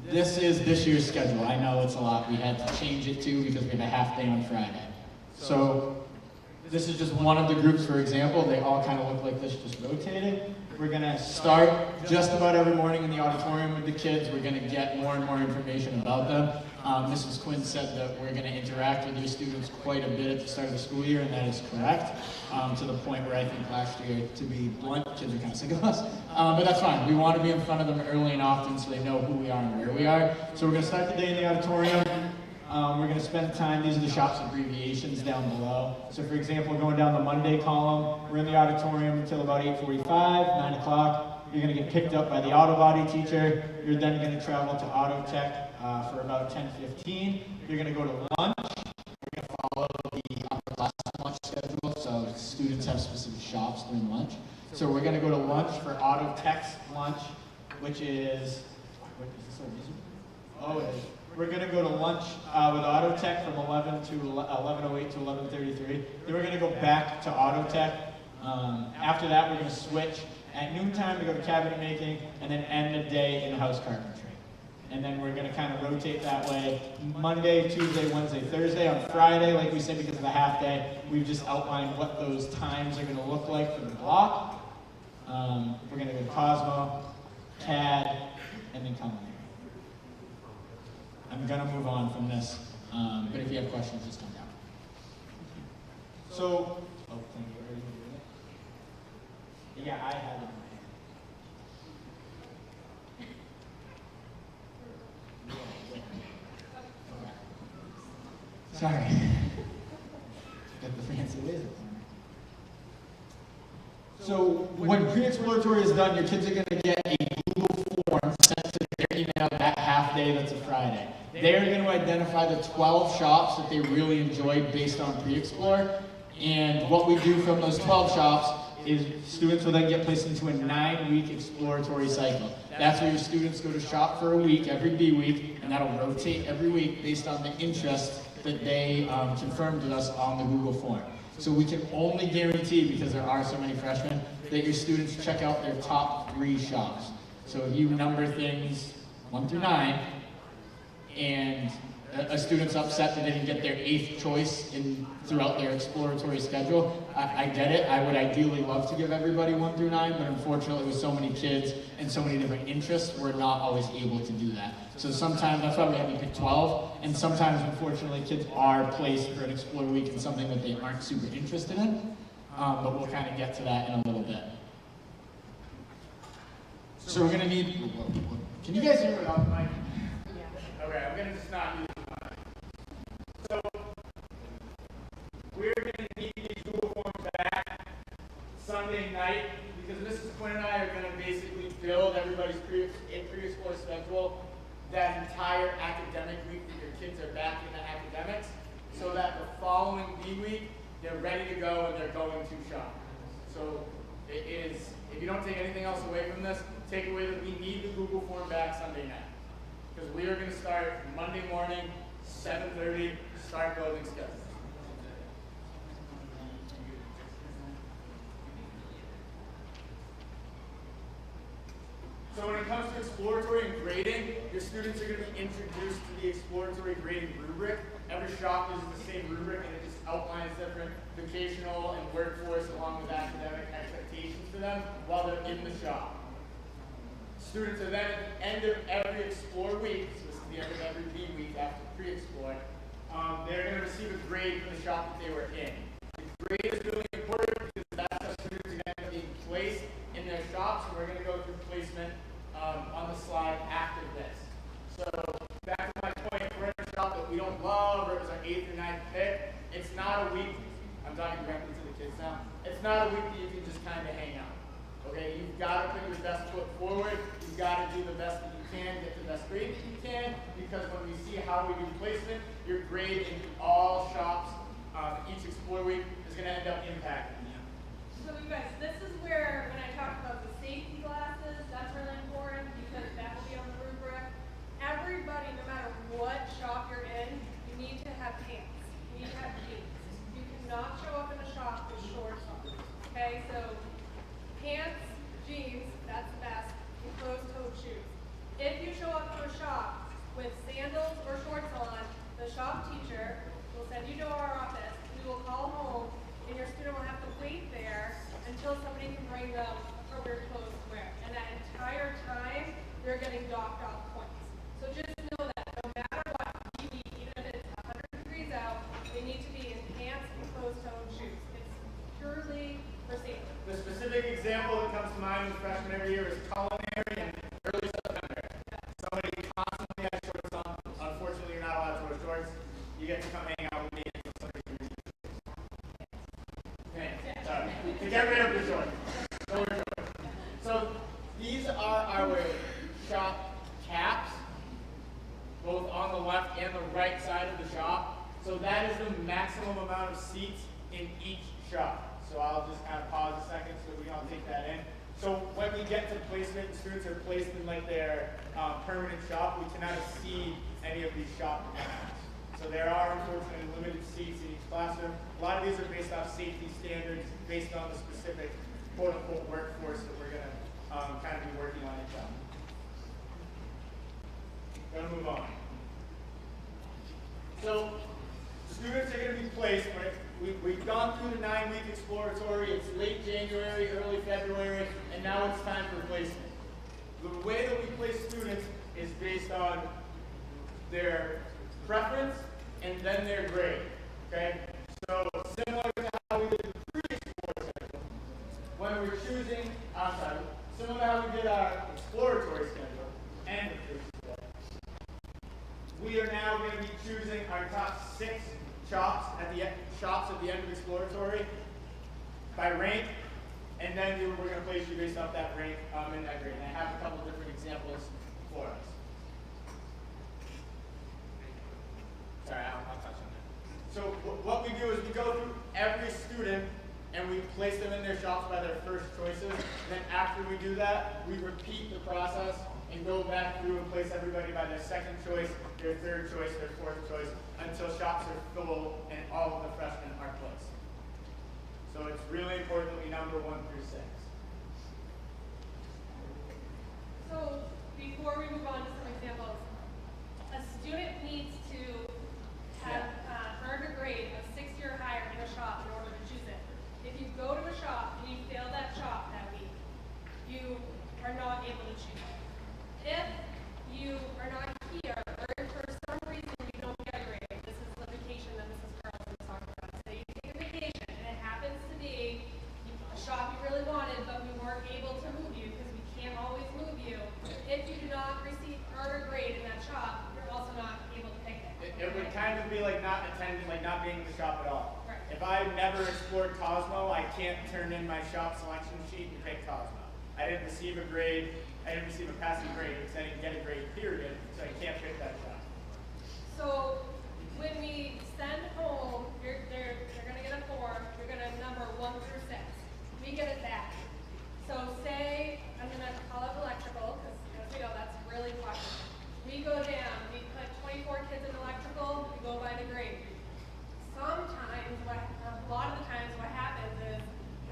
This is this year's schedule. I know it's a lot. We had to change it too because we have a half day on Friday. So this is just one of the groups, for example. They all kind of look like this, just rotated. We're going to start just about every morning in the auditorium with the kids. We're going to get more and more information about them. Mrs. Quinn said that we're going to interact with your students quite a bit at the start of the school year, and that is correct, to the point where I think last year, to be blunt, kids are kind of sick of us. But that's fine. We want to be in front of them early and often so they know who we are and where we are. So we're going to start the day in the auditorium. we're going to spend time, these are the shop's abbreviations down below. So for example, going down the Monday column, we're in the auditorium until about 8:45, 9 o'clock. You're going to get picked up by the auto body teacher. You're then going to travel to Auto Tech for about 10:15. You're going to go to lunch. We're going to follow the upper class lunch schedule, so students have specific shops during lunch. So we're going to go to lunch for Auto Tech's lunch, which is, what is this so easy? Oh, it is. We're going to go to lunch with Auto Tech from 11 to 11:08 to 11:33. Then we're going to go back to Auto Tech. After that, we're going to switch at noontime to go to cabinet making, and then end the day in house carpentry. And then we're going to kind of rotate that way. Monday, Tuesday, Wednesday, Thursday. On Friday, like we said, because of the half day, we've just outlined what those times are going to look like for the block. We're going to go to Cosmo, CAD, and then culinary. I'm going to move on from this, but if you have questions, just come down. So, oh, thank you. Are you doing it? Yeah, I have it in my hand. Sorry. Got the fancy laser pointer. So when pre-exploratory is done, your kids are going to get a Google form sent to their email that half day that's a Friday. They're going to identify the 12 shops that they really enjoyed based on pre-explore. And what we do from those 12 shops is students will then get placed into a 9-week exploratory cycle. That's where your students go to shop for a week, every B week, and that'll rotate every week based on the interest that they confirmed with us on the Google form. So we can only guarantee, because there are so many freshmen, that your students check out their top 3 shops. So if you number things 1 through 9, and a student's upset that they didn't get their 8th choice throughout their exploratory schedule, I get it. I would ideally love to give everybody 1 through 9, but unfortunately with so many kids and so many different interests, we're not always able to do that. So sometimes, that's why we have to pick 12, and sometimes, unfortunately, kids are placed for an Explore Week in something that they aren't super interested in, but we'll kind of get to that in a little bit. So we're going to need, can you guys hear me without the mic? Okay, I'm going to just not use the mic. So, we're going to need these Google Forms back Sunday night, because Mrs. Quinn and I are going to basically build everybody's pre-explore schedule that entire academic week that your kids are back in the academics, so that the following B week, they're ready to go and they're going to shop. So it is, if you don't take anything else away from this, take away that we need the Google form back Sunday night. Because we are going to start Monday morning, 7:30, start building schedules. So when it comes to exploratory and grading, your students are going to be introduced to the exploratory grading rubric. Every shop uses the same rubric, and it just outlines different vocational and workforce along with academic expectations for them while they're in the shop. Students are then at the end of every Explore week, so this is the end of every B week after pre-explore, they're going to receive a grade from the shop that they were in. The grade is really important because that's how students are going to end up being placed in their shops, and we're going to go through placement on the slide after this. So back to my point, if we're in a shop that we don't love, or it was our 8th or 9th pick, it's not a week, I'm talking directly to the kids now, it's not a week that you can just kind of hang out. Okay, you've got to put your best foot forward, you've got to do the best that you can, get the best grade that you can, because when we see how we do placement, your grade in all shops each Explore week is going to end up impacting you. So you guys, this is where, when I talk about the safety glasses, that's really important because that will be on the rubric. Everybody, no matter what shop you're in, you need to have pants. You need to have jeans. You cannot show up in a shop with shorts on. Okay, so pants, jeans, that's the best, and closed-toed shoes. If you show up to a shop with sandals or shorts on, the shop teacher will send you to our office, we will call home, and your student will have to wait there until somebody can bring them appropriate clothes to wear. And that entire time, they're getting docked off points. So just know that no matter what, even if it's 100 degrees out, they need to be in pants and closed-toed shoes. It's purely for safety. The specific example that comes to mind with freshman every year is culinary in early September. Somebody constantly has shorts on. Unfortunately, you're not allowed to wear shorts. choice. So these are our shop caps, both on the left and the right side of the shop. So that is the maximum amount of seats in each shop. So I'll just kind of pause a second so we can all take that in. So when we get to placement, students are placed in like their permanent shop, we cannot exceed any of these shop caps. So there are unfortunately limited seats in each classroom. A lot of these are based off safety standards, based on the specific quote-unquote workforce that we're going to kind of be working on each time. Gonna move on. So students are going to be placed, right? We've gone through the 9-week exploratory. It's late January, early February, and now it's time for placement. The way that we place students is based on their preference and then their grade. Okay? So similar to how we did the pre-exploratory schedule, when we're choosing, similar to how we did our exploratory schedule and the pre-exploratory, we are now going to be choosing our top 6 shops at the end of exploratory by rank, and then we're going to place you based off that rank in that grade. And I have a couple different examples for us. Sorry, I'll touch on that. So what we do is we go through every student and we place them in their shops by their first choices. And then after we do that, we repeat the process and go back through and place everybody by their second choice, their third choice, their fourth choice, until shops are full and all of the freshmen are placed. So it's really important that we number 1 through 6. So before we move on to some examples, a student needs to have earned a grade of 60 or higher in a shop in order to choose it. If you go to a shop and you fail that shop that week, you are not able to choose it. If you are not here, or if for some reason you don't get a grade, this is the vacation that Mrs. Carlson was talking about. So you take a vacation, and it happens to be a shop you really wanted, but we weren't able to move you because we can't always move you. If you do not earn a grade in that shop, you're also not able to pick it. It would kind of be like not attending, like not being in the shop at all. Right. If I've never explored Cosmo, I can't turn in my shop selection sheet and pick Cosmo. I didn't receive a grade. I didn't receive a passing grade because I didn't get a grade, period, so I can't pick that shop. So when we send home, they're going to get a form. You're going to number 1 through 6. We get it back. So say I'm going to call up electrical because as we know that's really popular. We go down. We put 24 kids in electrical. We go by the grade. Sometimes, a lot of the times, what happens is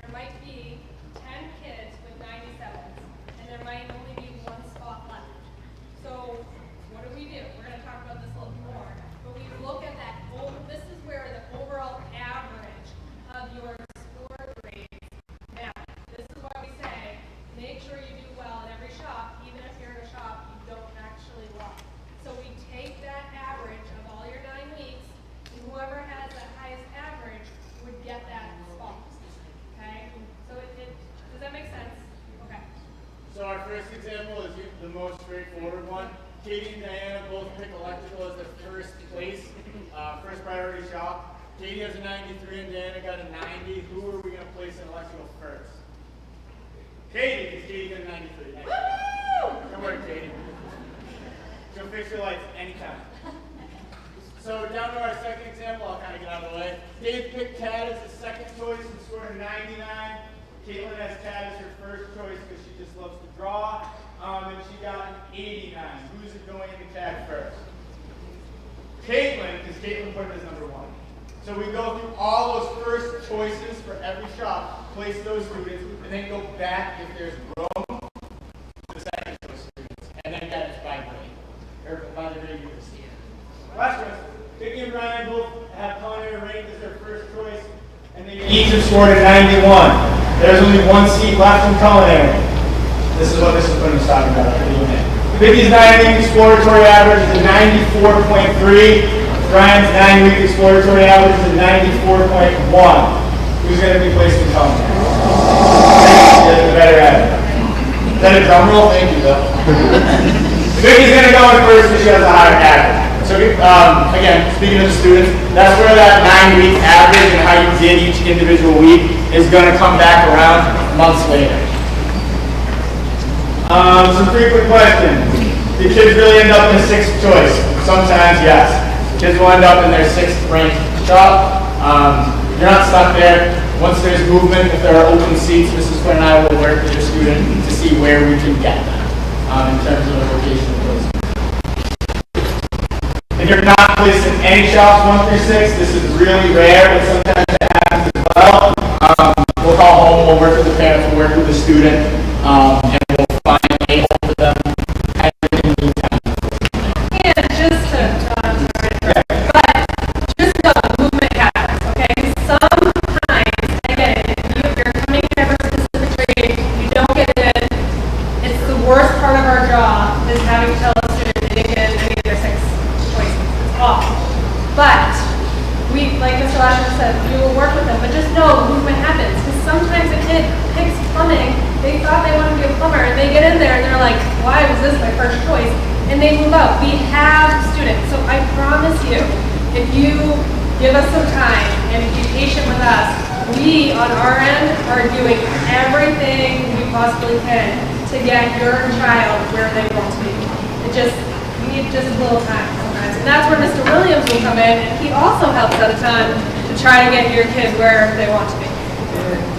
there might be 10 kids with 97s, and there might only be 1 spot left. So what do? We're going to talk about this a little more. But we look at that. This is where the overall average of your score grades now. This is why we say make sure you do well in every shop, even if you're in a shop you don't actually love. So we take that average of all your 9 weeks, and whoever has the highest average would get that spot. Okay? So does that make sense? Okay. So our first example is the most straightforward one. Katie and Diana both pick electrical as their first place, first priority shop. Katie has a 93 and Diana got a 90. Who are we going to place in electrical first? Katie, because Katie got a 93. Woo! Good work, Katie. She'll fix your lights anytime. So down to our second example, I'll kind of get out of the way. Dave picked Tad as his second choice and scored a 99. Caitlin has Tad as her first choice because she just loves to draw. And she got an 89. Who's it going into Tad first? Caitlin, because Caitlin put it as number 1. So we go through all those first choices for every shop, place those students, and then go back if there's room to the second choice students. And then that is by grade. Or by the grade you receive. Last choice. Vicky and Brian both have culinary ranked as their first choice, and they each have scored a 91. There's only 1 seat left in culinary. This is what Mrs. Quinn was talking about at the beginning. Vicky's 9-week exploratory average is a 94.3. Brian's 9-week exploratory average is a 94.1. Who's going to be placed in culinary? She has a better average. Is that a drum roll? Thank you, Bill. Vicky's going to go in first because she has a higher average. So So again, speaking of the students, that's where that 9-week average and how you did each individual week is going to come back around months later. Some frequent questions. Do kids really end up in the 6th choice? Sometimes, yes. Kids will end up in their 6th ranked shop. You're not stuck there. Once there's movement, if there are open seats, Mrs. Quinn and I will work with your student to see where we can get them in terms of the location of those. If you're not placed in any shops 1 through 6, this is really rare, but sometimes it happens as well. We'll call home, we'll work with the parents, we'll work with the student, and we'll find a home for them. And just to, but just the movement happens, okay? Sometimes, again, if you're coming in for a specific grade, you don't get in, it's the worst part of our job is having to tell a student they didn't get any of their 6 choices. It's awful. But we, like Mr. Lasher said, we will work with them, but just know movement happens. Because sometimes a kid picks plumbing, they thought they wanted to be a plumber, and they get in there and they're like, why was this my first choice? And they move out. We have students, so I promise you, if you give us some time and be patient with us, we on our end are doing everything we possibly can to get your child where they want to be. We need just a little time sometimes. And that's where Mr. Williams will come in, and he also helps at a time to try to get your kid where they want to be.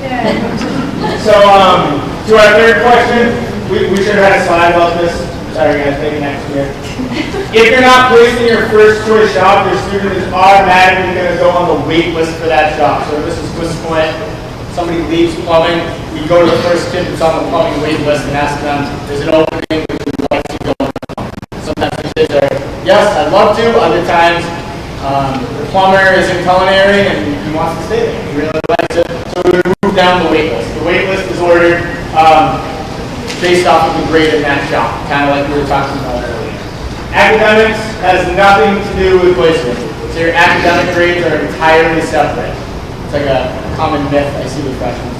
Yeah. So, to our third question, we should have had a slide about this. Sorry guys, maybe next year. If you're not placed in your first choice shop, your student is automatically going to go on the wait list for that shop. So this is Swiss Point. Somebody leaves plumbing, we go to the first kid that's on the plumbing wait list and ask them, there's an opening, would you like to go on? Sometimes the kids are, yes, I'd love to. Other times, the plumber is in culinary and he wants to stay there. He really likes it. So we would move down the wait list. The wait list is ordered based off of the grade in that shop, kind of like we were talking about earlier. Academics has nothing to do with placement. So your academic grades are entirely separate. It's like a common myth I see with freshmen.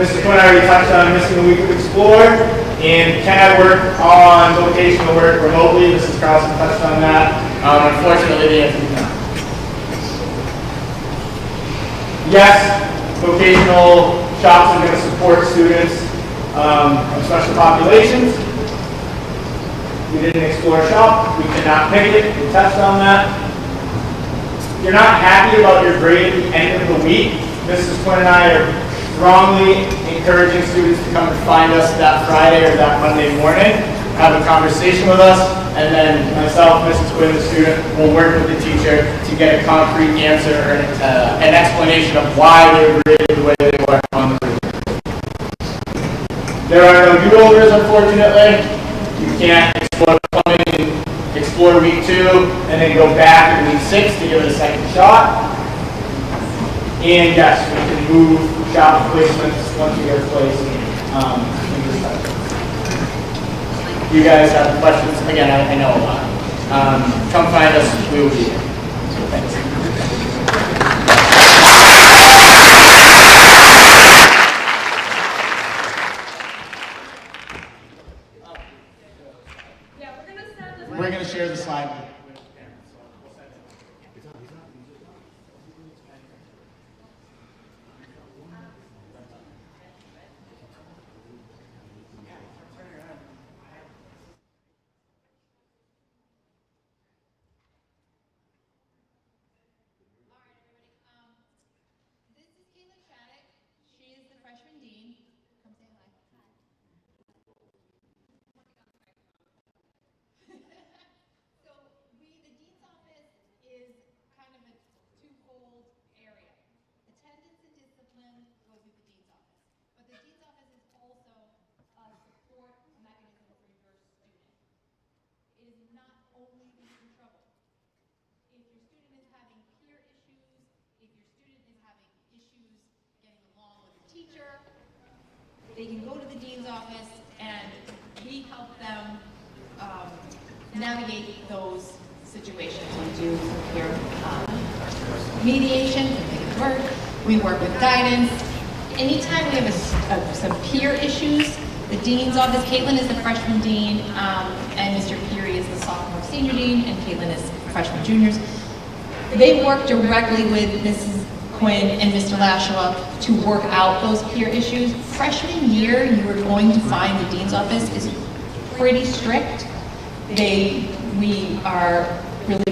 Mr. Quinn already touched on missing a week of Explore, and can I work on vocational work remotely? Mrs. Carlson touched on that. Unfortunately, the answer is no. Yes, vocational shops are going to support students from special populations. We did an Explore shop. We cannot pick it. We touched on that. If you're not happy about your grade at the end of the week, Mrs. Quinn and I are strongly encouraging students to come and find us that Friday or that Monday morning, have a conversation with us, and then myself, Mrs. Quinn, the student, will work with the teacher to get a concrete answer or an explanation of why they were graded the way they were on the rubric. There are no do-overs, unfortunately. You can't explore plumbing and explore week 2 and then go back in week 6 to give it a second shot. And yes, we can move shop placements once we get a place in this time. You guys have questions? Again, I know a lot. Come find us, we will be here. So thanks. Yeah, we're gonna send this. We're going to share the slide. They can go to the dean's office and we help them navigate those situations. We do peer mediation to make it work. We work with guidance. Anytime we have some peer issues, the dean's office, Caitlin is the freshman dean, and Mr. Peary is the the sophomore senior dean, and Caitlin is freshman juniors. They work directly with Mrs. Quinn and Mr. Lashua to work out those peer issues. Freshman year, you are going to find the dean's office is pretty strict. We are really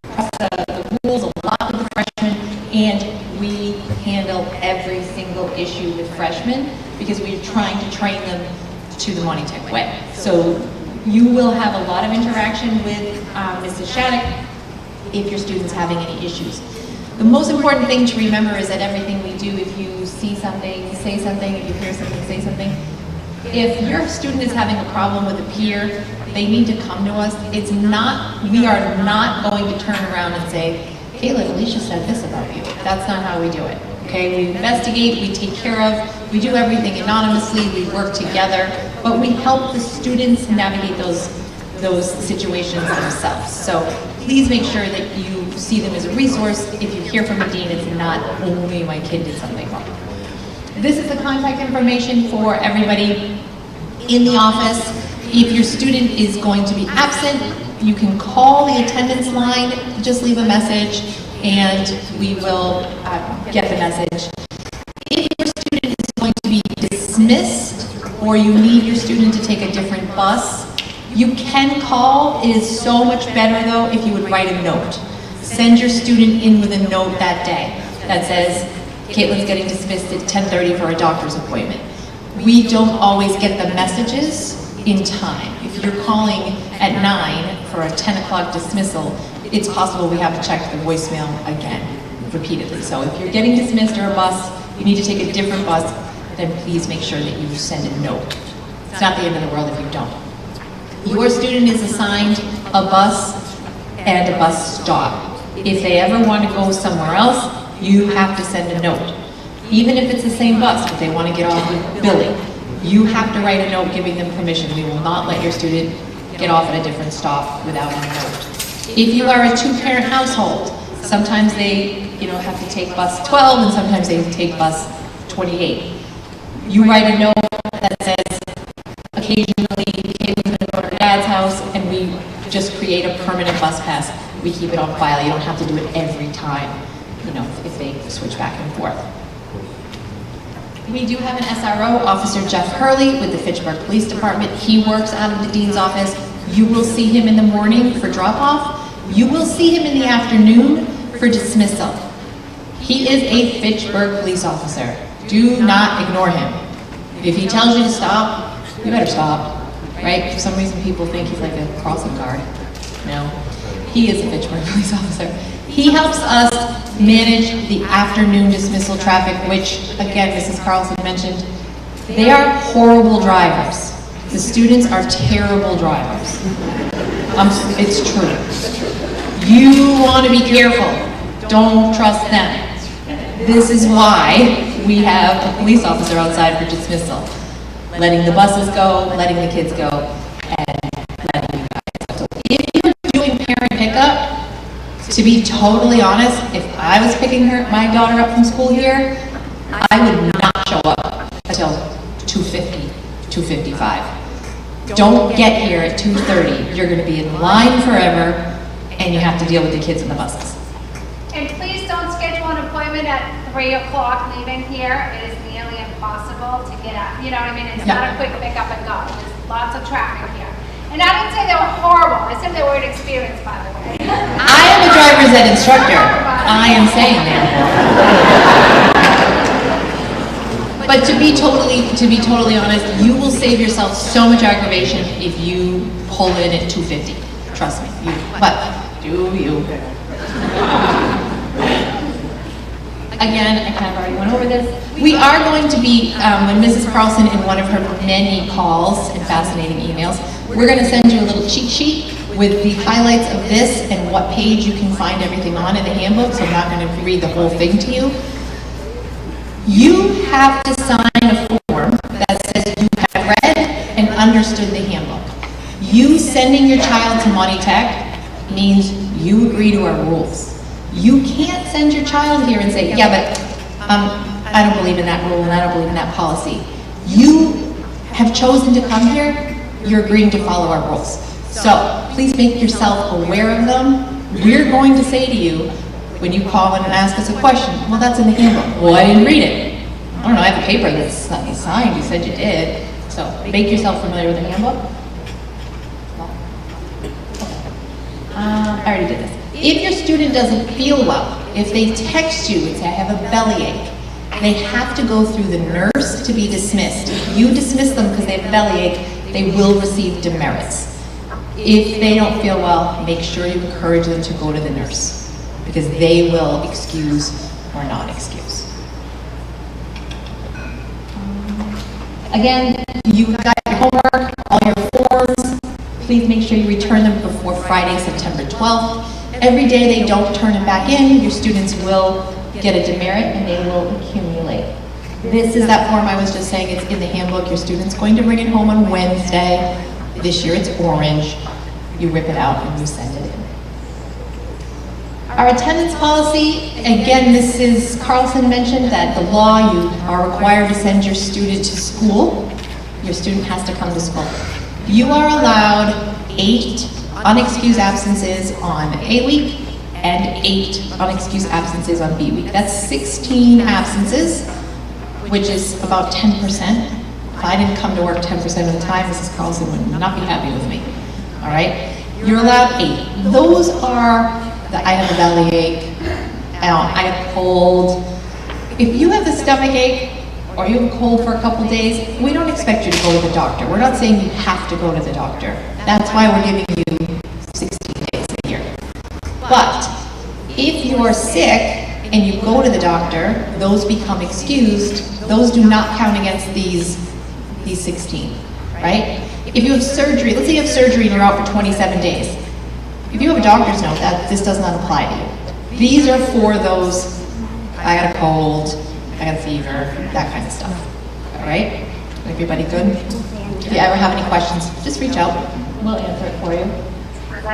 press the rules a lot with the freshmen, and we handle every single issue with freshmen because we're trying to train them to the Monty Tech way. So you will have a lot of interaction with Mrs. Shattuck if your student's having any issues. The most important thing to remember is that everything we do, if you see something, say something, if you hear something, say something. If your student is having a problem with a peer, they need to come to us. We are not going to turn around and say, Caitlin, Alicia said this about you. That's not how we do it, okay? We investigate, we take care of, we do everything anonymously, we work together, but we help the students navigate those situations themselves. So please make sure that you see them as a resource. If you hear from a dean, it's not only my kid did something wrong. This is the contact information for everybody in the office. If your student is going to be absent, you can call the attendance line, just leave a message, and we will get the message. If your student is going to be dismissed, or you need your student to take a different bus, you can call. It is so much better though if you would write a note. Send your student in with a note that day that says, Caitlin's getting dismissed at 10:30 for a doctor's appointment. We don't always get the messages in time. If you're calling at 9 for a 10 o'clock dismissal, it's possible we have to check the voicemail again, repeatedly. So if you're getting dismissed or a bus, you need to take a different bus, then please make sure that you send a note. It's not the end of the world if you don't. Your student is assigned a bus and a bus stop. If they ever want to go somewhere else, you have to send a note. Even if it's the same bus, if they want to get off with Billy, you have to write a note giving them permission. We will not let your student get off at a different stop without a note. If you are a two-parent household, sometimes they have to take bus 12 and sometimes they take bus 28. You write a note that says, occasionally, Caitlin's going to go to her dad's house, and we just create a permanent bus pass. We keep it on file. You don't have to do it every time, if they switch back and forth. We do have an SRO, Officer Jeff Hurley, with the Fitchburg Police Department. He works out of the dean's office. You will see him in the morning for drop-off. You will see him in the afternoon for dismissal. He is a Fitchburg police officer. Do not ignore him. If he tells you to stop, you better stop, right? For some reason, people think he's like a crossing guard. No, he is a Fitchburg police officer. He helps us manage the afternoon dismissal traffic, which, again, Mrs. Carlson mentioned, they are horrible drivers. The students are terrible drivers. It's true. You want to be careful. Don't trust them. This is why we have a police officer outside for dismissal, letting the buses go, letting the kids go, and letting you guys go. So if you're doing parent pickup, to be totally honest, if I was picking my daughter up from school here, I would not show up until 2:50, 2:55. Don't get here at 2:30. You're going to be in line forever, and you have to deal with the kids and the buses. And please don't schedule an appointment at 3 o'clock leaving here. It is nearly impossible to get out. You know what I mean? It's not a quick pick up and go. There's lots of traffic here. And I didn't say they were horrible. I said they were an experience, by the way. I am a driver's ed instructor. I am saying that. But to be totally honest, you will save yourself so much aggravation if you pull in at 2:50. Trust me. But do you? Again, I kind of already went over this. We are going to be, when Mrs. Carlson, in one of her many calls and fascinating emails, we're going to send you a little cheat sheet with the highlights of this and what page you can find everything on in the handbook, so I'm not going to read the whole thing to you. You have to sign a form that says you have read and understood the handbook. You sending your child to Monty Tech means you agree to our rules. You can't send your child here and say, yeah, but I don't believe in that rule and I don't believe in that policy. You have chosen to come here, you're agreeing to follow our rules. So please make yourself aware of them. We're going to say to you, when you call in and ask us a question, well, that's in the handbook. Well, I didn't read it. I don't know, I have a paper that's signed, you said you did. So make yourself familiar with the handbook. I already did this. If your student doesn't feel well, if they text you and say, I have a bellyache, they have to go through the nurse to be dismissed. If you dismiss them because they have a bellyache, they will receive demerits. If they don't feel well, make sure you encourage them to go to the nurse, because they will excuse or not excuse. Again, you've got your homework, all your forms. Please make sure you return them before Friday, September 12th. Every day they don't turn it back in, your students will get a demerit and they will accumulate. This is that form I was just saying, it's in the handbook. Your student's going to bring it home on Wednesday. This year it's orange. You rip it out and you send it in. Our attendance policy, again, this is, Carlson mentioned that the law, you are required to send your student to school. Your student has to come to school. You are allowed 8 unexcused absences on A week and 8 unexcused absences on B week. That's 16 absences, which is about 10%. If I didn't come to work 10% of the time, Mrs. Carlson would not be happy with me. All right? You're allowed 8. Those are the I have a bellyache, I have a cold. If you have a stomach ache or you have a cold for a couple days, we don't expect you to go to the doctor. We're not saying you have to go to the doctor. That's why we're giving you 16 days a year. But if you are sick and you go to the doctor, those become excused. Those do not count against these 16, right? If you have surgery, let's say you have surgery and you're out for 27 days. If you have a doctor's note, this does not apply to you. These are for those, I got a cold, I got a fever, that kind of stuff. All right? Everybody good? If you ever have any questions, just reach out. We'll answer it for you.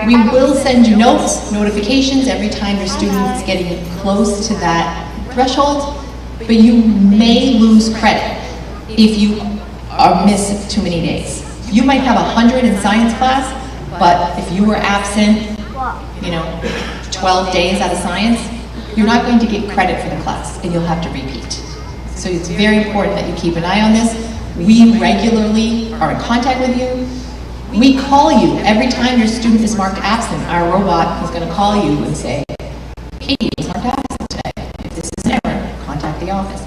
We will send you notes, notifications every time your student is getting close to that threshold, but you may lose credit if you miss too many days. You might have 100 in science class, but if you were absent, 12 days out of science, you're not going to get credit for the class, and you'll have to repeat. So it's very important that you keep an eye on this. We regularly are in contact with you. We call you every time your student is marked absent. Our robot is going to call you and say, Katie is marked absent today. If this is an error, contact the office.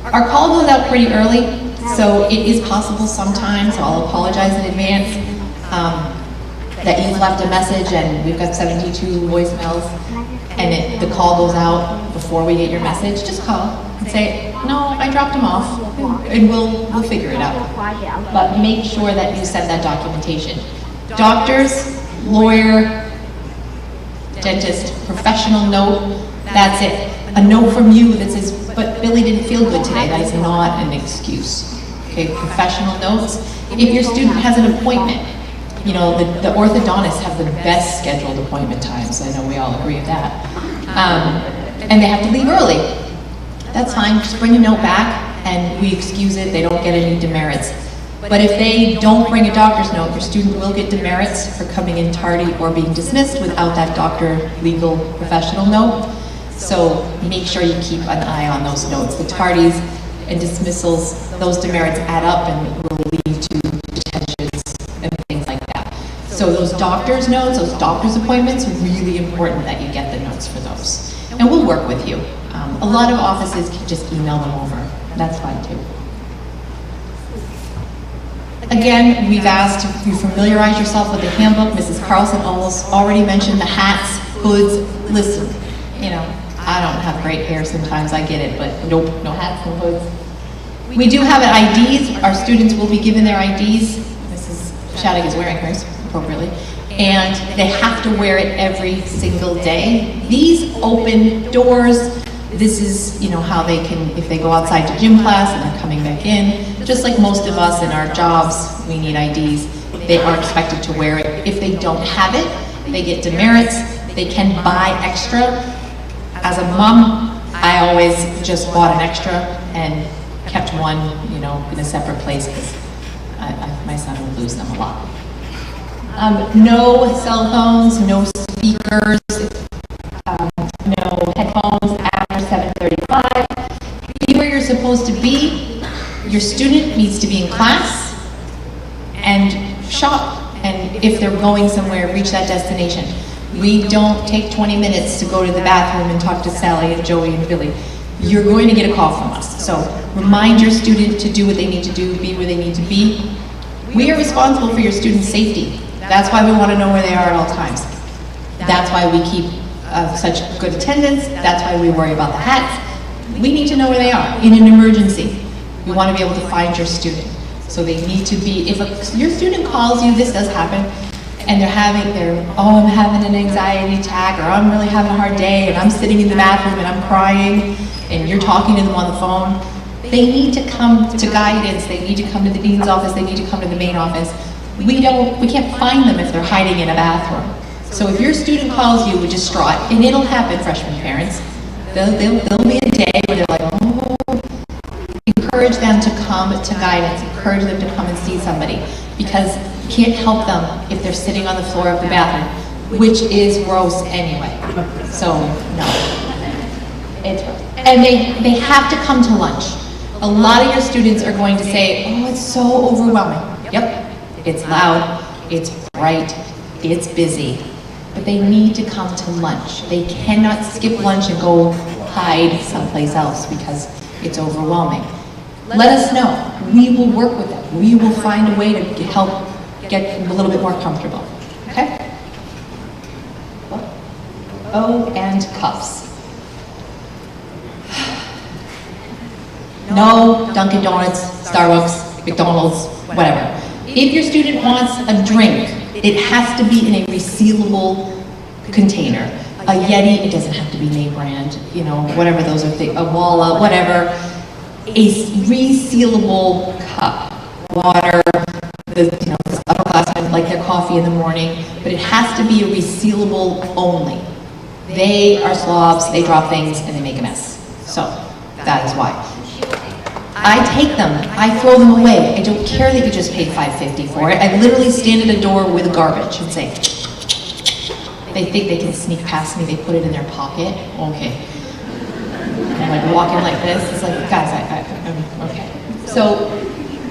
Our call goes out pretty early, so it is possible sometimes, so I'll apologize in advance, that you've left a message and we've got 72 voicemails and the call goes out before we get your message. Just call and say, no, I dropped them off, and we'll figure it out. But make sure that you send that documentation. Doctors, lawyer, dentist, professional note, that's it. A note from you that says, but Billy didn't feel good today. That is not an excuse. Okay, professional notes. If your student has an appointment, the orthodontists have the best scheduled appointment times. I know we all agree with that. And they have to leave early. That's fine, just bring a note back and we excuse it. They don't get any demerits. But if they don't bring a doctor's note, your student will get demerits for coming in tardy or being dismissed without that doctor legal professional note. So make sure you keep an eye on those notes. The tardies and dismissals, those demerits add up and will lead to detentions and things like that. So those doctor's notes, those doctor's appointments, really important that you get the notes for those. And we'll work with you. A lot of offices can just email them over. That's fine too. Again, we've asked you familiarize yourself with the handbook. Mrs. Carlson already mentioned the hats, hoods. Listen, I don't have great hair sometimes, I get it, but nope, no hats, no hoods. We do have IDs. Our students will be given their IDs. Mrs. Shattuck is wearing hers appropriately. And they have to wear it every single day. These open doors, this is how they can, if they go outside to gym class and they're coming back in, just like most of us in our jobs, we need IDs. They are expected to wear it. If they don't have it, they get demerits. They can buy extra. As a mom, I always just bought an extra and kept one, in a separate place because my son would lose them a lot. No cell phones, no speakers, no headphones after 7:35. Be where you're supposed to be. Your student needs to be in class and shop. And if they're going somewhere, reach that destination. We don't take 20 minutes to go to the bathroom and talk to Sally and Joey and Billy. You're going to get a call from us. So remind your student to do what they need to do, be where they need to be. We are responsible for your student's safety. That's why we want to know where they are at all times. That's why we keep such good attendance. That's why we worry about the hats. We need to know where they are in an emergency. We want to be able to find your student. So they need to be, if your student calls you, this does happen, and oh, I'm having an anxiety attack, or I'm really having a hard day, and I'm sitting in the bathroom and I'm crying, and you're talking to them on the phone, they need to come to guidance, they need to come to the dean's office, they need to come to the main office. We can't find them if they're hiding in a bathroom. So if your student calls you distraught, and it'll happen, freshman parents, there'll be a day where they're like, oh, encourage them to come to guidance, encourage them to come and see somebody, because you can't help them if they're sitting on the floor of the bathroom, which is gross anyway. So, no. It's gross. And they have to come to lunch. A lot of your students are going to say, oh, it's so overwhelming. Yep, it's loud, it's bright, it's busy, but they need to come to lunch. They cannot skip lunch and go hide someplace else because it's overwhelming. Let us know. We will work with them. We will find a way to help get a little bit more comfortable. Okay? Oh, and cuffs. No Dunkin' Donuts, Starbucks, McDonald's, whatever. If your student wants a drink, it has to be in a resealable container. A Yeti, it doesn't have to be name brand, you know, whatever those are, a Walla, whatever. A resealable cup, water, the upperclassmen like their coffee in the morning, but it has to be a resealable only. They are slobs, they drop things, and they make a mess. So, that is why. I take them, I throw them away. I don't care that you just paid $5.50 for it. I literally stand at a door with garbage and say, they think they can sneak past me, they put it in their pocket. Okay. I'm like walking like this. It's like, guys, I'm okay. So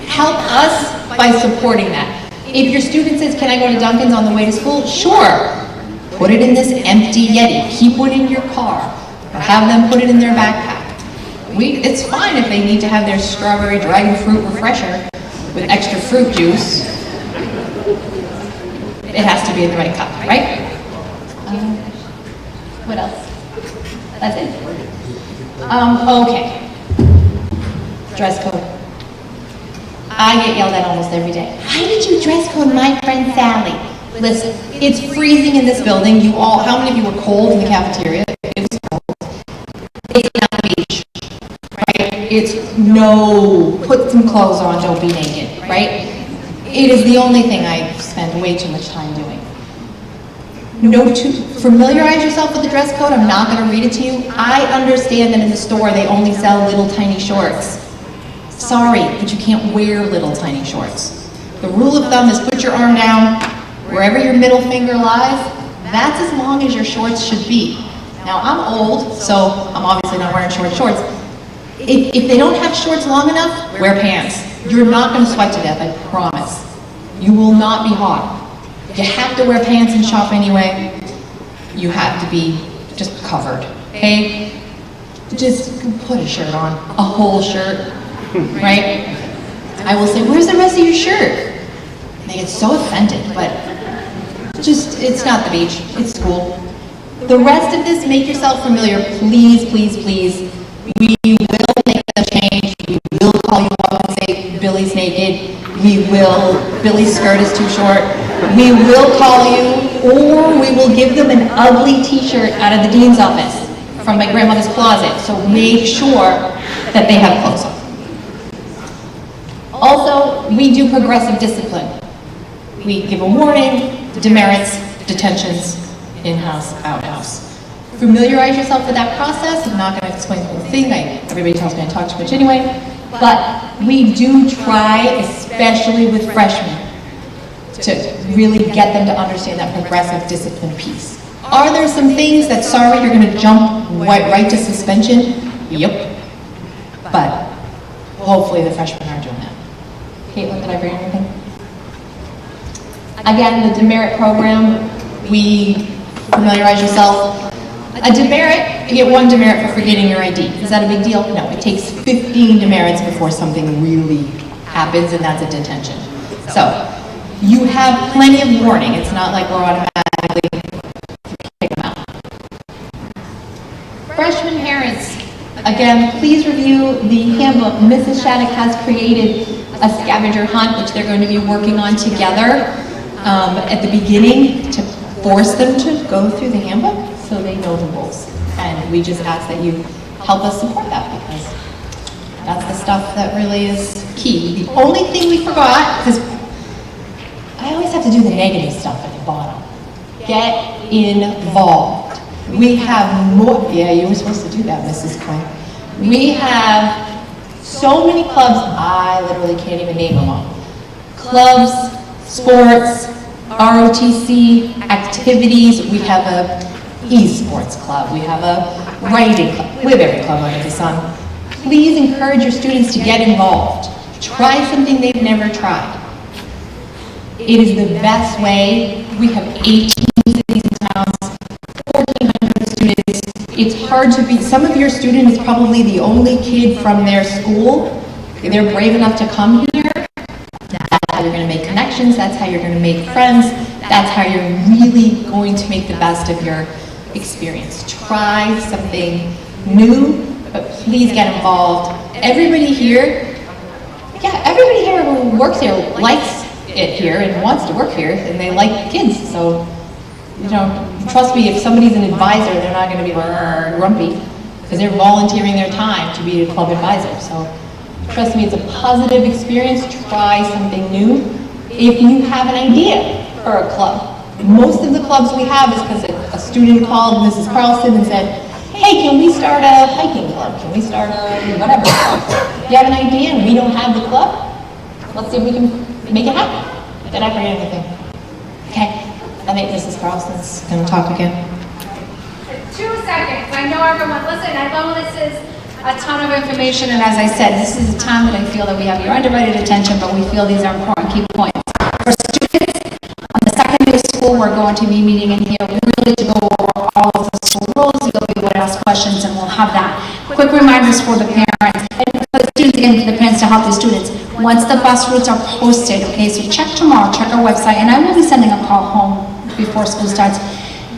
help us by supporting that. If your student says, can I go to Dunkin's on the way to school? Sure. Put it in this empty Yeti. Keep it in your car. Or have them put it in their backpack. It's fine if they need to have their strawberry dragon fruit refresher with extra fruit juice. It has to be in the right cup, right? What else? That's it. Okay. Dress code. I get yelled at almost every day. Why did you dress code my friend Sally? Listen, it's freezing in this building. How many of you were cold in the cafeteria? It was cold. It's not the beach, right? It's no, put some clothes on, don't be naked, right? It is the only thing I spend way too much time doing. Familiarize yourself with the dress code. I'm not going to read it to you. I understand that in the store they only sell little tiny shorts. Sorry, but you can't wear little tiny shorts. The rule of thumb is put your arm down, wherever your middle finger lies, that's as long as your shorts should be. Now I'm old, so I'm obviously not wearing shorts. If they don't have shorts long enough, wear pants. You're not going to sweat to death, I promise. You will not be hot. You have to wear pants and shop anyway. You have to be just covered, okay? Just put a shirt on, a whole shirt, right? I will say, where's the rest of your shirt? And they get so offended, but it's not the beach, it's school. The rest of this, make yourself familiar, please, please, please. We will make the change. We will call you up and say, Billy's naked. Billy's skirt is too short. We will call you, or we will give them an ugly t-shirt out of the dean's office from my grandmother's closet. So make sure that they have clothes on. Also, we do progressive discipline. We give a warning, demerits, detentions, in-house, out-house. Familiarize yourself with that process. I'm not going to explain the whole thing. Everybody tells me I talk too much anyway. But we do try, especially with freshmen, to really get them to understand that progressive discipline piece. Are there some things that, sorry, you're going to jump right to suspension? Yep. But hopefully the freshmen are doing that. Caitlin, did I bring anything? Again, the demerit program, we familiarize yourself. A demerit, you get 1 demerit for forgetting your ID. Is that a big deal? No, it takes 15 demerits before something really happens, and that's a detention. So, you have plenty of warning. It's not like we're automatically kick them out. Freshman parents, again, please review the handbook. Mrs. Shattuck has created a scavenger hunt, which they're going to be working on together at the beginning to force them to go through the handbook so they know the rules. And we just ask that you help us support that, because that's the stuff that really is key. The only thing we forgot, because I always have to do the negative stuff at the bottom. Get involved. We have more, yeah, you were supposed to do that, Mrs. Quinn. We have so many clubs, I literally can't even name them all. Clubs, sports, ROTC, activities. We have a esports club. We have a writing club. We have every club under the sun. Please encourage your students to get involved. Try something they've never tried. It is the best way. We have 18 cities and towns, 1,400 students. It's hard to be, some of your student is probably the only kid from their school. They're brave enough to come here. That's how you're going to make connections. That's how you're going to make friends. That's how you're really going to make the best of your experience. Try something new, but please get involved. Everybody here who works here likes it here and wants to work here, and they like kids. So, you know, trust me, if somebody's an advisor, they're not going to be grumpy, because they're volunteering their time to be a club advisor. So, trust me, it's a positive experience. Try something new. If you have an idea for a club, most of the clubs we have is because a student called Mrs. Carlson and said, hey, can we start a hiking club? Can we start a whatever club? If you have an idea and we don't have the club, let's see if we can make it happen. Did I bring anything? Okay. I think Mrs. Carlson's going to talk again. 2 seconds. I know everyone, listen, I know this is a ton of information, and as I said, this is a time that I feel that we have your undivided attention, but we feel these are important key points. For students, on the second day of school, we're going to be meeting in here really to go over all of the school rules. You'll be able to ask questions, and we'll have that. Quick reminders for the parents, and for the students, again, for the parents to help the students. Once the bus routes are posted, okay, so check tomorrow, check our website, and I will be sending a call home before school starts.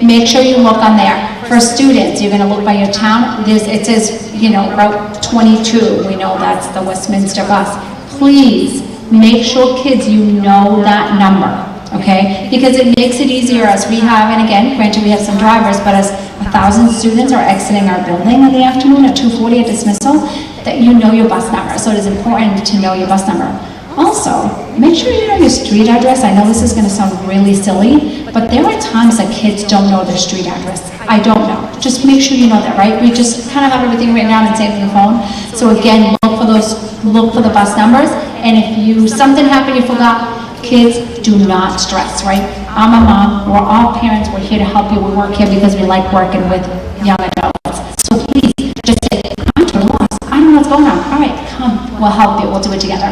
Make sure you look on there. For students, you're going to look by your town. It says, you know, Route 22. We know that's the Westminster bus. Please make sure kids, you know that number, okay? Because it makes it easier as we have, and again, granted we have some drivers, but as 1,000 students are exiting our building in the afternoon at 2:40 at dismissal, that you know your bus number. So it is important to know your bus number. Also, make sure you know your street address. I know this is going to sound really silly, but there are times that kids don't know their street address. I don't know. Just make sure you know that, right? We just kind of have everything written down and saved in the phone. So again, look for the bus numbers. And if something happened, you forgot, kids, do not stress, right? I'm a mom. We're all parents. We're here to help you. We work here because we like working with young adults. So please, just say, I'm totally lost. I don't know what's going on. All right, come. We'll help you. We'll do it together.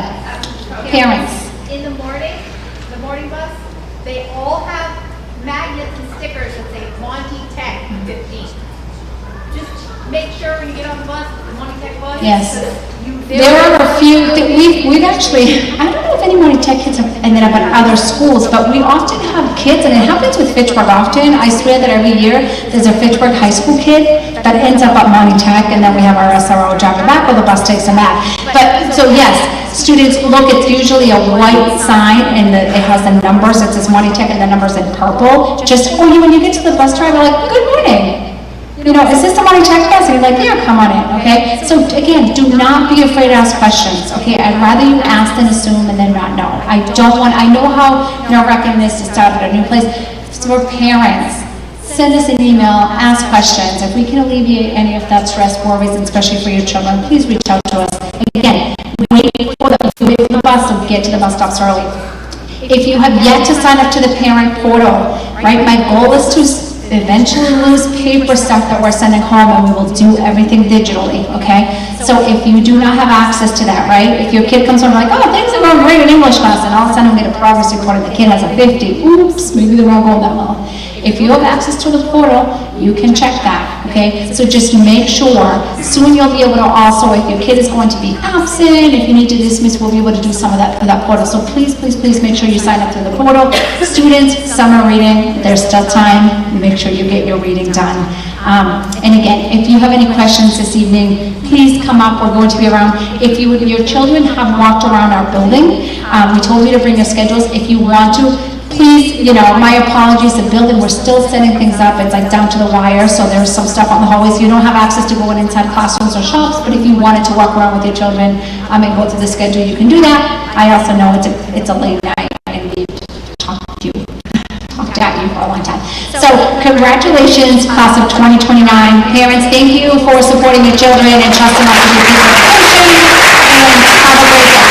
Parents. In the morning bus, they all have magnets and stickers that say Monty Tech 15. Just make sure when you get on the bus, the Monty Tech bus. Yes. There are a few that we've actually, I don't know if any Monty Tech kids have ended up at other schools, but we often have kids, and it happens with Fitchburg often. I swear that every year there's a Fitchburg high school kid that ends up at Monty Tech, and then we have our SRO driving back, or the bus takes them back. But, so yes, students look, it's usually a white sign, and it has the numbers, it says Monty Tech, and the numbers in purple. Just for you, when you get to the bus driver, like, good morning. You know, is this the Monty Tech bus? And you're like, yeah, come on in, okay? So again, do not be afraid to ask questions, okay? I'd rather you ask than assume and then not know. I know how nerve-wracking this to start at a new place. So for parents, send us an email, ask questions. If we can alleviate any of that stress, worries, and especially for your children, please reach out to us. Again, wait for the bus, so get to the bus stops early. If you have yet to sign up to the parent portal, right, my goal is to eventually lose paper stuff that we're sending home, and we will do everything digitally, okay? So if you do not have access to that, right, if your kid comes home like, oh, things are going great in English class, and all of a sudden we get a progress report and the kid has a 50, oops, maybe they're not going that well. If you have access to the portal, you can check that, okay? So just make sure, soon you'll be able to also, if your kid is going to be absent, if you need to dismiss, we'll be able to do some of that through that portal. So please, please, please make sure you sign up through the portal. Students, summer reading, there's still time. Make sure you get your reading done. And again, if you have any questions this evening, please come up. We're going to be around. If your children have walked around our building, we told you to bring your schedules. If you want to, please, my apologies, the building, we're still setting things up. It's like down to the wire, so there's some stuff on the hallways. You don't have access to go in inside classrooms or shops, but if you wanted to walk around with your children and go through the schedule, you can do that. I also know it's a late night and we've talked at you for a long time. So congratulations, class of 2029. Parents, thank you for supporting your children and trusting us to be people of attention, and have a great day.